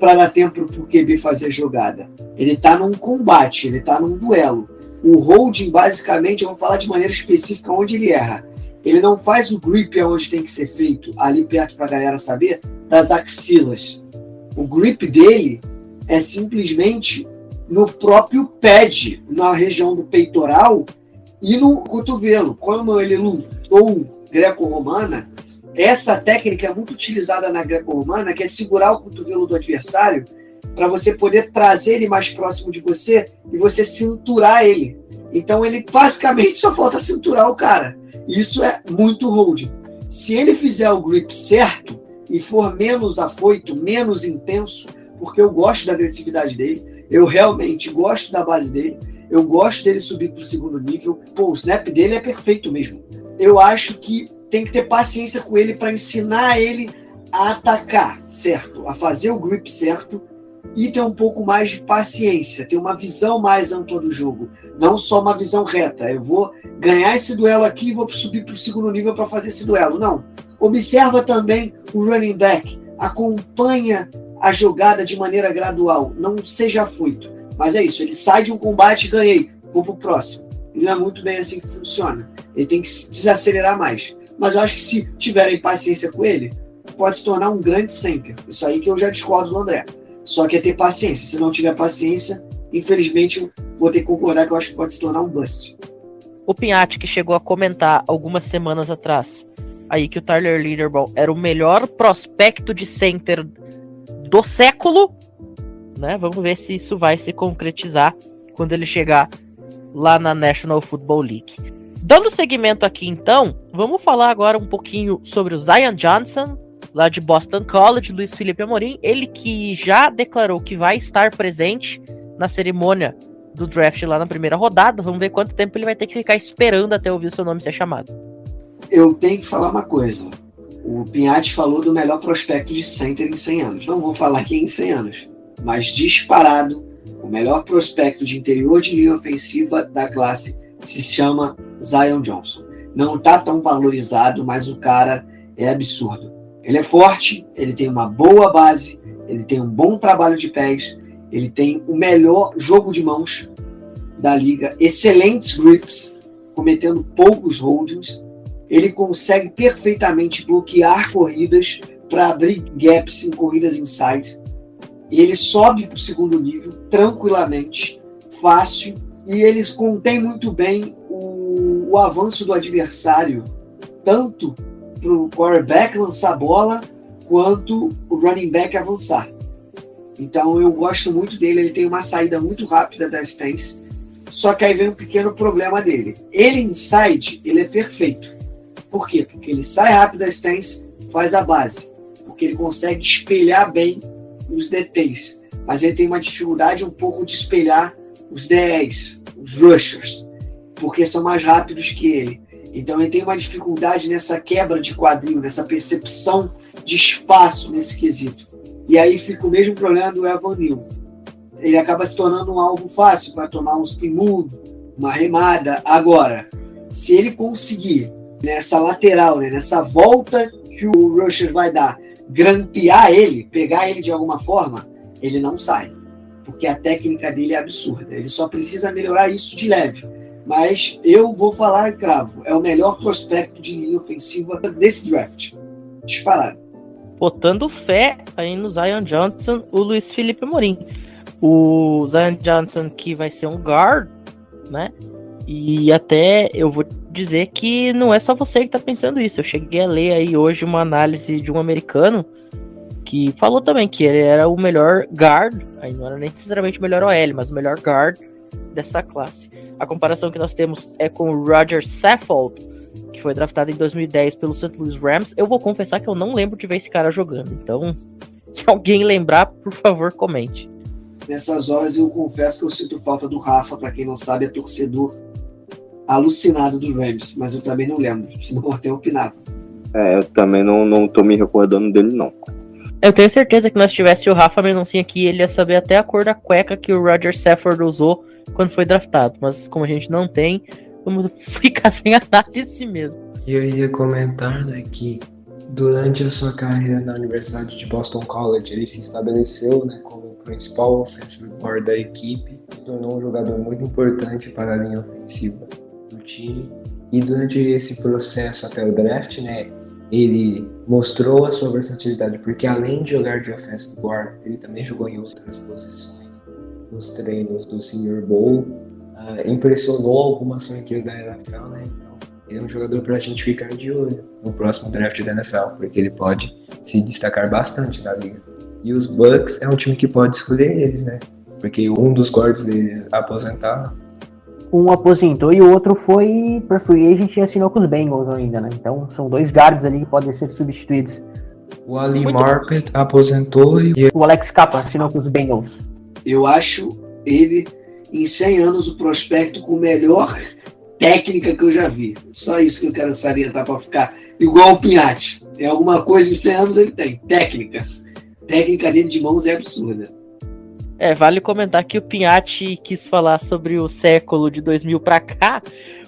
[SPEAKER 3] para dar tempo pro QB fazer a jogada. Ele tá num combate, ele tá num duelo. O holding, basicamente, eu vou falar de maneira específica onde ele erra. Ele não faz o grip aonde tem que ser feito, ali perto pra galera saber, das axilas. O grip dele é simplesmente no próprio pad, na região do peitoral e no cotovelo. Como ele lutou greco-romana, essa técnica é muito utilizada na greco-romana, que é segurar o cotovelo do adversário para você poder trazer ele mais próximo de você e você cinturar ele. Então ele basicamente só falta cinturar o cara. Isso é muito holding. Se ele fizer o grip certo e for menos afoito, menos intenso, porque eu gosto da agressividade dele, eu realmente gosto da base dele, eu gosto dele subir para o segundo nível, pô, o snap dele é perfeito mesmo. Eu acho que tem que ter paciência com ele para ensinar ele a atacar certo, a fazer o grip certo e ter um pouco mais de paciência, ter uma visão mais ampla do jogo, não só uma visão reta. Eu vou ganhar esse duelo aqui e vou subir para o segundo nível para fazer esse duelo. Não. Observa também o running back, acompanha a jogada de maneira gradual, não seja afoito. Mas é isso, ele sai de um combate e ganhei, vou pro próximo. Ele não é muito bem assim que funciona. Ele tem que se desacelerar mais. Mas eu acho que se tiverem paciência com ele, pode se tornar um grande center. Isso aí que eu já discordo do André. Só que é ter paciência. Se não tiver paciência, infelizmente eu vou ter que concordar que eu acho que pode se tornar um bust.
[SPEAKER 1] O Pinhatti, que chegou a comentar algumas semanas atrás aí que o Tyler Linderbaum era o melhor prospecto de center do século, né? Vamos ver se isso vai se concretizar quando ele chegar lá na National Football League. Dando seguimento aqui, então, vamos falar agora um pouquinho sobre o Zion Johnson, lá de Boston College, Luiz Felipe Amorim, ele que já declarou que vai estar presente na cerimônia do draft lá na primeira rodada. Vamos ver quanto tempo ele vai ter que ficar esperando até ouvir o seu nome ser chamado.
[SPEAKER 3] Eu tenho que falar uma coisa. O Pinhatti falou do melhor prospecto de center em 100 anos. Não vou falar aqui em 100 anos, mas disparado, o melhor prospecto de interior de linha ofensiva da classe se chama Zion Johnson. Não está tão valorizado, mas o cara é absurdo. Ele é forte, ele tem uma boa base, ele tem um bom trabalho de pés, ele tem o melhor jogo de mãos da liga, excelentes grips, cometendo poucos holdings. Ele consegue perfeitamente bloquear corridas para abrir gaps em corridas inside. E ele sobe para o segundo nível tranquilamente, fácil, e ele contém muito bem o avanço do adversário, tanto para o quarterback lançar a bola, quanto o running back avançar. Então eu gosto muito dele, ele tem uma saída muito rápida da stance, só que aí vem um pequeno problema dele. Ele inside, ele é perfeito. Por quê? Porque ele sai rápido da stance, faz a base, porque ele consegue espelhar bem os DTs, mas ele tem uma dificuldade um pouco de espelhar os DEs, os rushers, porque são mais rápidos que ele. Então ele tem uma dificuldade nessa quebra de quadril, nessa percepção de espaço nesse quesito. E aí fica o mesmo problema do Evan Neal. Ele acaba se tornando um alvo fácil para tomar um spin move, uma remada. Agora, se ele conseguir, nessa lateral, né, nessa volta que o rusher vai dar, grampear ele, pegar ele de alguma forma, ele não sai. Porque a técnica dele é absurda. Ele só precisa melhorar isso de leve. Mas eu vou falar e cravo. É o melhor prospecto de linha ofensiva desse draft. Disparado.
[SPEAKER 1] Botando fé aí no Zion Johnson, o Luiz Felipe Amorim. O Zion Johnson que vai ser um guard, né? E até eu vou dizer que não é só você que tá pensando isso. Eu cheguei a ler aí hoje uma análise de um americano que falou também que ele era o melhor guard, aí não era nem necessariamente o melhor OL, mas o melhor guard dessa classe. A comparação que nós temos é com o Roger Saffold, que foi draftado em 2010 pelo St. Louis Rams. Eu vou confessar que eu não lembro de ver esse cara jogando, então se alguém lembrar, por favor, comente.
[SPEAKER 3] Nessas horas eu confesso que eu sinto falta do Rafa, para quem não sabe, é torcedor alucinado do Rams, mas eu também não lembro, senão eu até opinava.
[SPEAKER 4] Eu também não tô me recordando dele, não.
[SPEAKER 1] Eu tenho certeza que nós tivesse o Rafa Mendoncinha aqui, ele ia saber até a cor da cueca que o Roger Saffold usou quando foi draftado, mas como a gente não tem, vamos ficar sem análise mesmo.
[SPEAKER 2] E eu ia comentar, né, que Durante a sua carreira na Universidade de Boston College, ele se estabeleceu, né, como o principal offensive guard da equipe, se tornou um jogador muito importante para a linha ofensiva do time. E durante esse processo até o draft, né, ele mostrou a sua versatilidade, porque além de jogar de offensive guard, ele também jogou em outras posições nos treinos do Senior Bowl, impressionou algumas franquias da NFL, né? Então, ele é um jogador para a gente ficar de olho no próximo draft da NFL, porque ele pode se destacar bastante na liga. E os Bucks é um time que pode escolher eles, né? Porque um dos guards deles aposentaram.
[SPEAKER 5] Um aposentou e o outro foi para free agent e assinou com os Bengals ainda, né? Então são dois guards ali que podem ser substituídos.
[SPEAKER 2] O Ali Marpet aposentou e
[SPEAKER 5] O Alex Capa assinou com os Bengals.
[SPEAKER 3] Eu acho ele, em 100 anos, o prospecto com melhor técnica que eu já vi. Só isso que eu quero salientar para ficar igual o Pinhatti. É alguma coisa em 100 anos ele tem. Técnica. Técnica dele de mãos é absurda.
[SPEAKER 1] Vale comentar que o Pinhatti quis falar sobre o século de 2000 pra cá,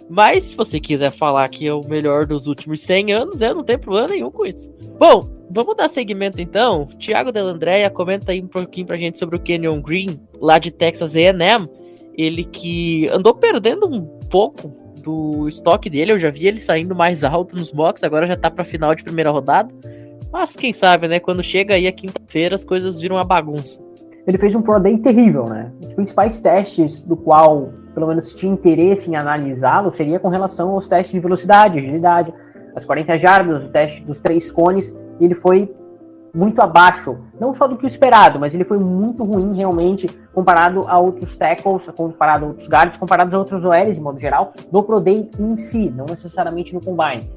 [SPEAKER 1] mas se você quiser falar que é o melhor dos últimos 100 anos, eu não tenho problema nenhum com isso. Bom, vamos dar seguimento então. Thiago Delandrea comenta aí um pouquinho pra gente sobre o Kenyon Green, lá de Texas A&M. Ele que andou perdendo um pouco do estoque dele, eu já vi ele saindo mais alto nos mocks, agora já tá pra final de primeira rodada. Mas quem sabe, né, quando chega aí a quinta-feira as coisas viram uma bagunça.
[SPEAKER 5] Ele fez um Pro Day terrível, né? Os principais testes do qual, pelo menos, tinha interesse em analisá-lo seria com relação aos testes de velocidade, agilidade, as 40 jardas, o teste dos 3 cones, e ele foi muito abaixo, não só do que o esperado, mas ele foi muito ruim realmente comparado a outros tackles, comparado a outros guards, comparado a outros OLs de modo geral, no Pro Day em si, não necessariamente no Combine.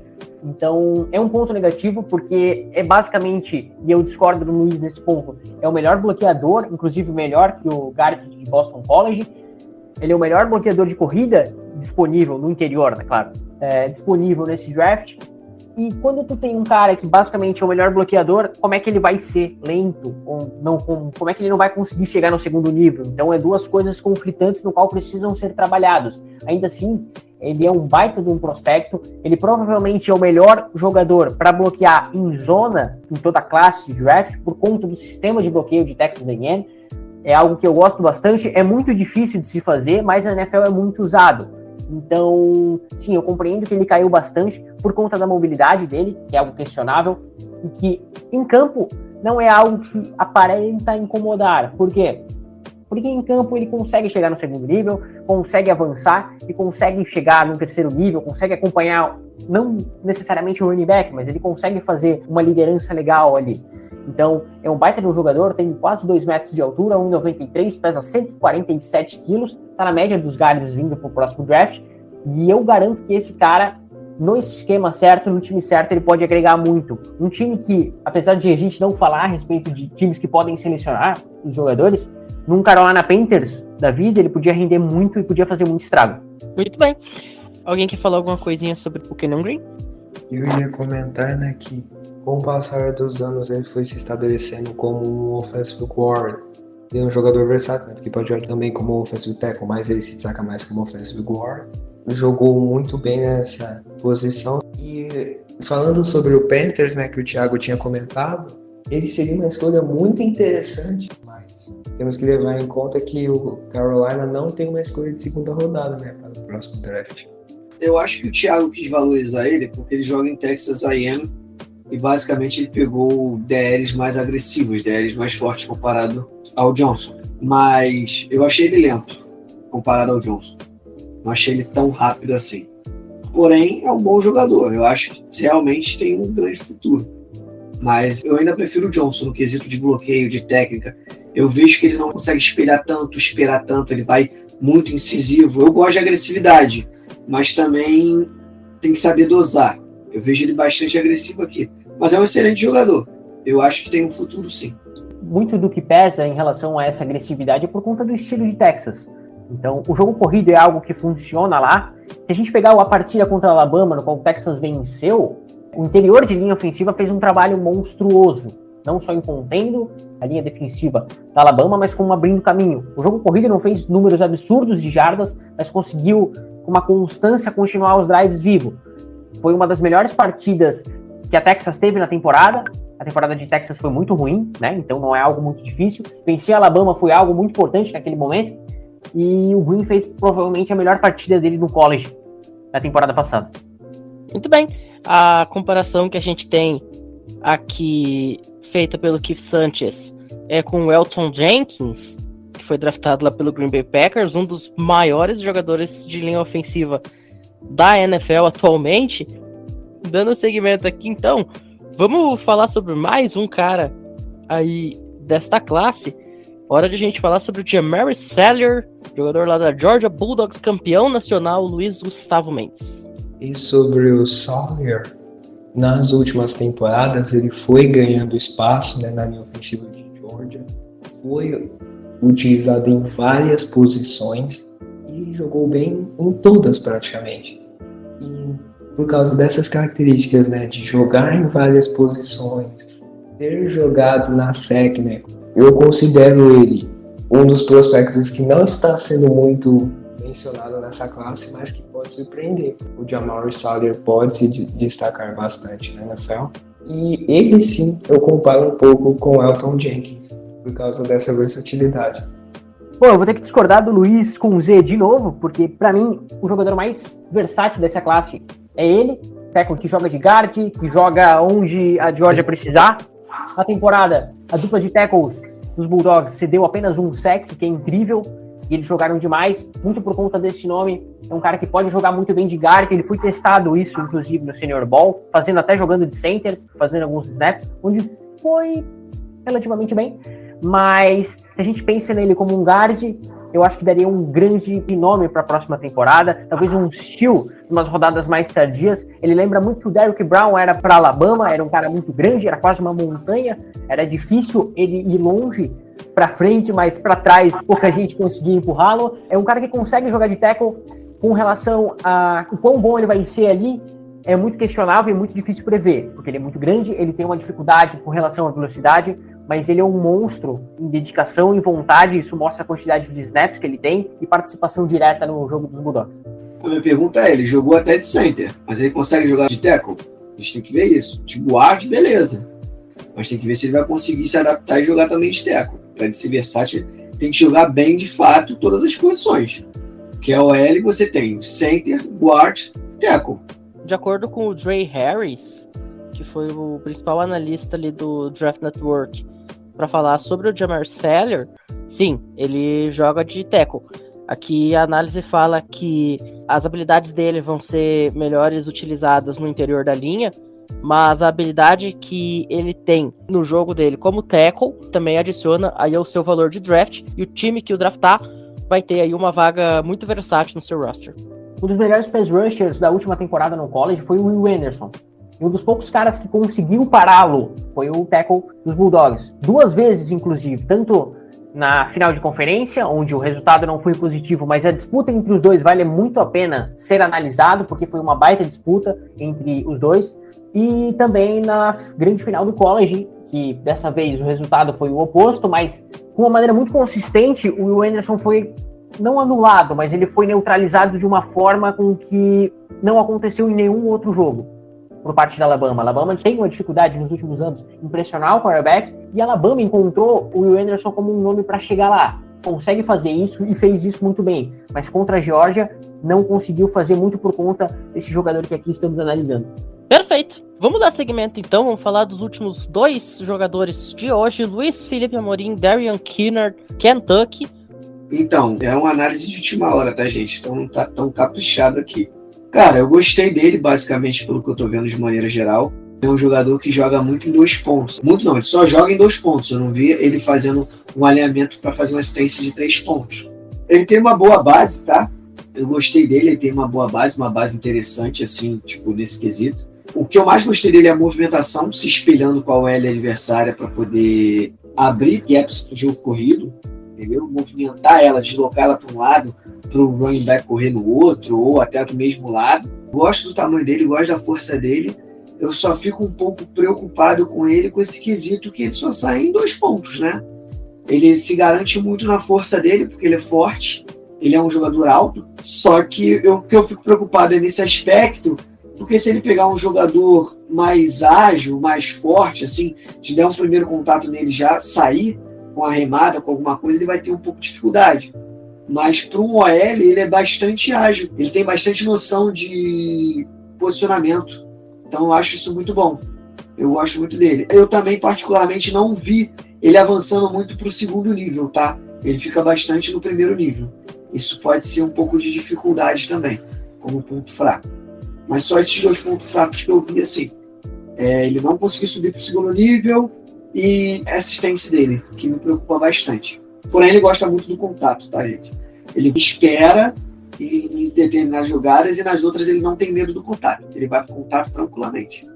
[SPEAKER 5] Então, é um ponto negativo, porque é basicamente, e eu discordo do Luiz nesse ponto, é o melhor bloqueador, inclusive melhor que o guard de Boston College. Ele é o melhor bloqueador de corrida disponível no interior, né, claro, disponível nesse draft. E quando tu tem um cara que basicamente é o melhor bloqueador, como é que ele vai ser lento? Ou não, como é que ele não vai conseguir chegar no segundo nível? Então, é duas coisas conflitantes no qual precisam ser trabalhados. Ainda assim, ele é um baita de um prospecto, ele provavelmente é o melhor jogador para bloquear em zona, em toda a classe de draft, por conta do sistema de bloqueio de Texas A&M. É algo que eu gosto bastante, é muito difícil de se fazer, mas a NFL é muito usado. Então, sim, eu compreendo que ele caiu bastante por conta da mobilidade dele, que é algo questionável, e que em campo não é algo que aparenta incomodar. Por quê? Porque em campo ele consegue chegar no segundo nível, consegue avançar e consegue chegar no terceiro nível, consegue acompanhar, não necessariamente o running back, mas ele consegue fazer uma liderança legal ali. Então, é um baita de um jogador, tem quase 2 metros de altura, 1,93, pesa 147 quilos, tá na média dos guards vindo pro próximo draft, e eu garanto que esse cara, no esquema certo, no time certo, ele pode agregar muito. Um time que, apesar de a gente não falar a respeito de times que podem selecionar os jogadores, num Carolina Panthers da vida, ele podia render muito e podia fazer muito estrago.
[SPEAKER 1] Muito bem. Alguém quer falar alguma coisinha sobre o Kenyon Green?
[SPEAKER 2] Eu ia comentar, né, que com o passar dos anos ele foi se estabelecendo como um offensive guard. Ele é um jogador versátil, né, que pode jogar também como offensive tackle, mas ele se destaca mais como offensive guard. Jogou muito bem nessa posição. E falando sobre o Panthers, né, que o Thiago tinha comentado, ele seria uma escolha muito interessante, mas temos que levar em conta que o Carolina não tem uma escolha de segunda rodada, né, para o próximo draft.
[SPEAKER 3] Eu acho que o Thiago quis valorizar ele porque ele joga em Texas A&M e basicamente ele pegou DLs mais agressivos, DLs mais fortes comparado ao Johnson. Mas eu achei ele lento comparado ao Johnson. Não achei ele tão rápido assim. Porém, é um bom jogador. Eu acho que realmente tem um grande futuro. Mas eu ainda prefiro o Johnson no quesito de bloqueio, de técnica. Eu vejo que ele não consegue esperar tanto, ele vai muito incisivo. Eu gosto de agressividade, mas também tem que saber dosar. Eu vejo ele bastante agressivo aqui. Mas é um excelente jogador. Eu acho que tem um futuro, sim.
[SPEAKER 5] Muito do que pesa em relação a essa agressividade é por conta do estilo de Texas. Então, o jogo corrido é algo que funciona lá. Se a gente pegar a partida contra a Alabama, no qual o Texas venceu, o interior de linha ofensiva fez um trabalho monstruoso, não só contendo a linha defensiva da Alabama, mas como abrindo caminho. O jogo corrido não fez números absurdos de jardas, mas conseguiu, com uma constância, continuar os drives vivos. Foi uma das melhores partidas que a Texas teve na temporada. A temporada de Texas foi muito ruim, né? Então não é algo muito difícil. Vencer a Alabama foi algo muito importante naquele momento. E o Green fez provavelmente a melhor partida dele no college na temporada passada.
[SPEAKER 1] Muito bem. A comparação que a gente tem aqui, feita pelo Keith Sanchez, é com o Elgton Jenkins, que foi draftado lá pelo Green Bay Packers, um dos maiores jogadores de linha ofensiva da NFL atualmente. Dando segmento aqui, então, vamos falar sobre mais um cara aí desta classe. Hora de a gente falar sobre o Jamari Salyer, jogador lá da Georgia Bulldogs, campeão nacional, Luiz Gustavo Mendes.
[SPEAKER 2] E sobre o Salyer, nas últimas temporadas ele foi ganhando espaço, né, na linha ofensiva de Georgia, foi utilizado em várias posições e jogou bem em todas praticamente. E por causa dessas características, né, de jogar em várias posições, ter jogado na SEC, né, eu considero ele um dos prospectos que não está sendo muito mencionado nessa classe, mas que pode surpreender. O Jamari Salyer pode se destacar bastante na NFL. E ele sim, eu comparo um pouco com o Elgton Jenkins, por causa dessa versatilidade.
[SPEAKER 5] Bom, eu vou ter que discordar do Luiz com Z de novo, porque pra mim o jogador mais versátil dessa classe é ele, tackle que joga de guard, que joga onde a Georgia precisar. Na temporada, a dupla de tackles dos Bulldogs cedeu apenas um sack, que é incrível, e eles jogaram demais, muito por conta desse nome. É um cara que pode jogar muito bem de guard, ele foi testado isso, inclusive, no Senior Bowl, fazendo até jogando de center, fazendo alguns snaps, onde foi relativamente bem, mas se a gente pensa nele como um guard, eu acho que daria um grande nome para a próxima temporada, talvez um steal, umas rodadas mais tardias. Ele lembra muito que o Derrick Brown era para Alabama, era um cara muito grande, era quase uma montanha, era difícil ele ir longe para frente, mas para trás pouca gente conseguia empurrá-lo. É um cara que consegue jogar de tackle. Com relação a o quão bom ele vai ser ali, é muito questionável e muito difícil prever, porque ele é muito grande, ele tem uma dificuldade com relação à velocidade, mas ele é um monstro em dedicação e vontade. Isso mostra a quantidade de snaps que ele tem e participação direta no jogo dos Bulldogs.
[SPEAKER 3] A minha pergunta é, ele jogou até de center, mas ele consegue jogar de tackle? A gente tem que ver isso. De guard, beleza. Mas tem que ver se ele vai conseguir se adaptar e jogar também de tackle. Para ele ser versátil, tem que jogar bem, de fato, todas as posições. Que é a OL, você tem center, guard, tackle.
[SPEAKER 1] De acordo com o Dre Harris, que foi o principal analista ali do Draft Network, para falar sobre o Jamari Salyer, sim, ele joga de tackle. Aqui a análise fala que as habilidades dele vão ser melhores utilizadas no interior da linha, mas a habilidade que ele tem no jogo dele como tackle também adiciona aí ao seu valor de draft, e o time que o draftar vai ter aí uma vaga muito versátil no seu roster.
[SPEAKER 5] Um dos melhores pass rushers da última temporada no college foi o Will Anderson. E um dos poucos caras que conseguiu pará-lo foi o tackle dos Bulldogs. 2 vezes, inclusive, tanto na final de conferência, onde o resultado não foi positivo, mas a disputa entre os dois vale muito a pena ser analisado, porque foi uma baita disputa entre os dois, e também na grande final do college, que dessa vez o resultado foi o oposto, mas com uma maneira muito consistente, o Will Anderson foi não anulado, mas ele foi neutralizado de uma forma com que não aconteceu em nenhum outro jogo por parte da Alabama. A Alabama tem uma dificuldade nos últimos anos em pressionar o quarterback, e a Alabama encontrou o Will Anderson como um nome para chegar lá. Consegue fazer isso e fez isso muito bem, mas contra a Georgia não conseguiu fazer muito por conta desse jogador que aqui estamos analisando.
[SPEAKER 1] Perfeito. Vamos dar seguimento então, vamos falar dos últimos 2 jogadores de hoje, Luiz Felipe Amorim, Darian Kinnard, Kentucky.
[SPEAKER 3] Então, é uma análise de última hora, tá, gente? Então não tá tão caprichado aqui. Cara, eu gostei dele, basicamente, pelo que eu tô vendo de maneira geral. É um jogador que joga muito em 2 pontos. Muito não, ele só joga em 2 pontos. Eu não vi ele fazendo um alinhamento para fazer uma assistência de 3 pontos. Ele tem uma boa base, tá? Eu gostei dele, ele tem uma boa base, uma base interessante, assim, tipo, nesse quesito. O que eu mais gostei dele é a movimentação, se espelhando com a OL adversária para poder abrir gaps pro jogo corrido, entendeu? Movimentar ela, deslocar ela para um lado, para o running back correr no outro, ou até do mesmo lado. Gosto do tamanho dele, gosto da força dele. Eu só fico um pouco preocupado com ele, com esse quesito que ele só sai em 2 pontos, né? Ele se garante muito na força dele, porque ele é forte, ele é um jogador alto, só que o que eu fico preocupado é nesse aspecto, porque se ele pegar um jogador mais ágil, mais forte, assim, de der um primeiro contato nele já sair com a remada, com alguma coisa, ele vai ter um pouco de dificuldade. Mas para um OL, ele é bastante ágil, ele tem bastante noção de posicionamento. Então eu acho isso muito bom. Eu gosto muito dele. Eu também, particularmente, não vi ele avançando muito para o segundo nível, tá? Ele fica bastante no primeiro nível. Isso pode ser um pouco de dificuldade também, como ponto fraco. Mas só esses 2 pontos fracos que eu vi, assim. Ele não conseguiu subir para o segundo nível e a assistência dele, que me preocupa bastante. Porém, ele gosta muito do contato, tá, gente? Ele espera em determinadas jogadas e nas outras ele não tem medo do contato. Ele vai para o contato tranquilamente.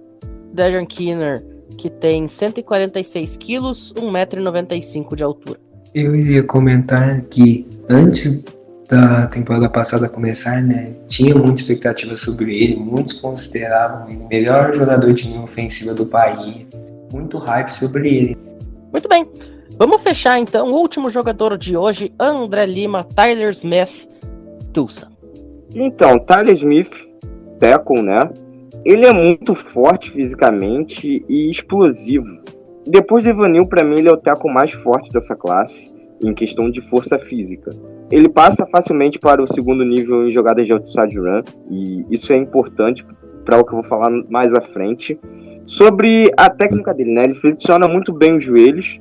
[SPEAKER 1] Dejan Keener, que tem 146 quilos, 1,95 m de altura.
[SPEAKER 2] Eu iria comentar que antes da temporada passada começar, né, tinha muita expectativa sobre ele, muitos consideravam ele o melhor jogador de linha ofensiva do país, muito hype sobre ele.
[SPEAKER 1] Muito bem, vamos fechar então o último jogador de hoje, André Lima, Tyler Smith, Tulsa.
[SPEAKER 4] Então, Tyler Smith, tackle, né? Ele é muito forte fisicamente e explosivo. Depois do Evanil, para mim, ele é o tackle mais forte dessa classe, em questão de força física. Ele passa facilmente para o segundo nível em jogadas de outside run, e isso é importante para o que eu vou falar mais à frente. Sobre a técnica dele, né? Ele flexiona muito bem os joelhos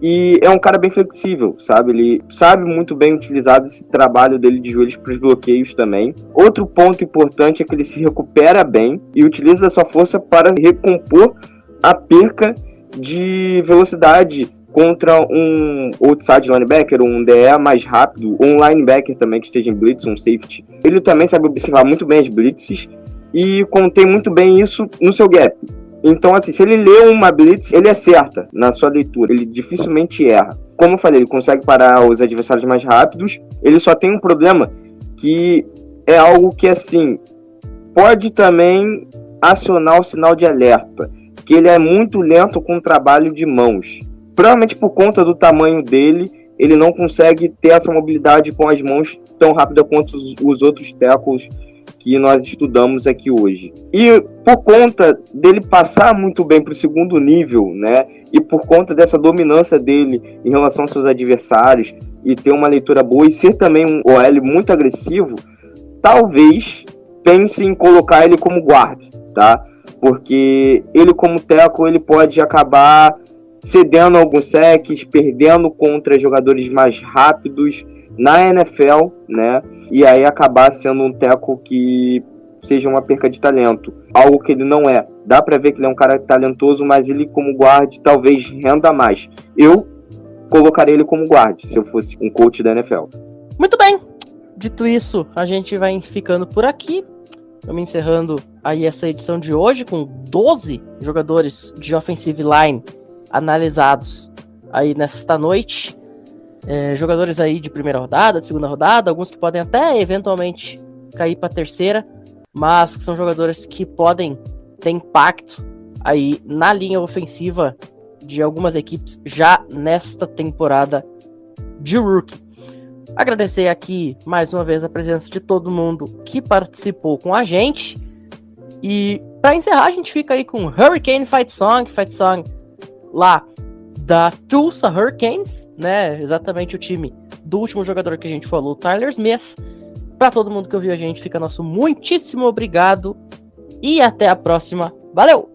[SPEAKER 4] e é um cara bem flexível, sabe? Ele sabe muito bem utilizar esse trabalho dele de joelhos para os bloqueios também. Outro ponto importante é que ele se recupera bem e utiliza a sua força para recompor a perca de velocidade contra um outside linebacker, um DE mais rápido, ou um linebacker também que esteja em blitz, um safety. Ele também sabe observar muito bem as blitzes e contém muito bem isso no seu gap. Então, assim, se ele lê uma blitz, ele acerta na sua leitura, ele dificilmente erra. Como eu falei, ele consegue parar os adversários mais rápidos, ele só tem um problema que é algo que, assim, pode também acionar o sinal de alerta, que ele é muito lento com o trabalho de mãos. Provavelmente por conta do tamanho dele, ele não consegue ter essa mobilidade com as mãos tão rápida quanto os outros tackles que nós estudamos aqui hoje. E por conta dele passar muito bem para o segundo nível, né, e por conta dessa dominância dele em relação aos seus adversários, e ter uma leitura boa e ser também um OL muito agressivo, talvez pense em colocar ele como guard, tá? Porque ele como tackle, ele pode acabar cedendo alguns sacks, perdendo contra jogadores mais rápidos na NFL, né? E aí acabar sendo um tackle que seja uma perca de talento. Algo que ele não é. Dá pra ver que ele é um cara talentoso, mas ele como guard talvez renda mais. Eu colocaria ele como guard, se eu fosse um coach da NFL.
[SPEAKER 1] Muito bem. Dito isso, a gente vai ficando por aqui. Estamos encerrando aí essa edição de hoje com 12 jogadores de offensive line analisados aí nesta noite. Jogadores aí de primeira rodada, de segunda rodada, alguns que podem até eventualmente cair para terceira, mas que são jogadores que podem ter impacto aí na linha ofensiva de algumas equipes já nesta temporada de rookie. Agradecer aqui mais uma vez a presença de todo mundo que participou com a gente. E para encerrar, a gente fica aí com Hurricane Fight Song lá da Tulsa Hurricanes, né? Exatamente o time do último jogador que a gente falou, Tyler Smith. Para todo mundo que ouviu a gente, fica nosso muitíssimo obrigado e até a próxima. Valeu!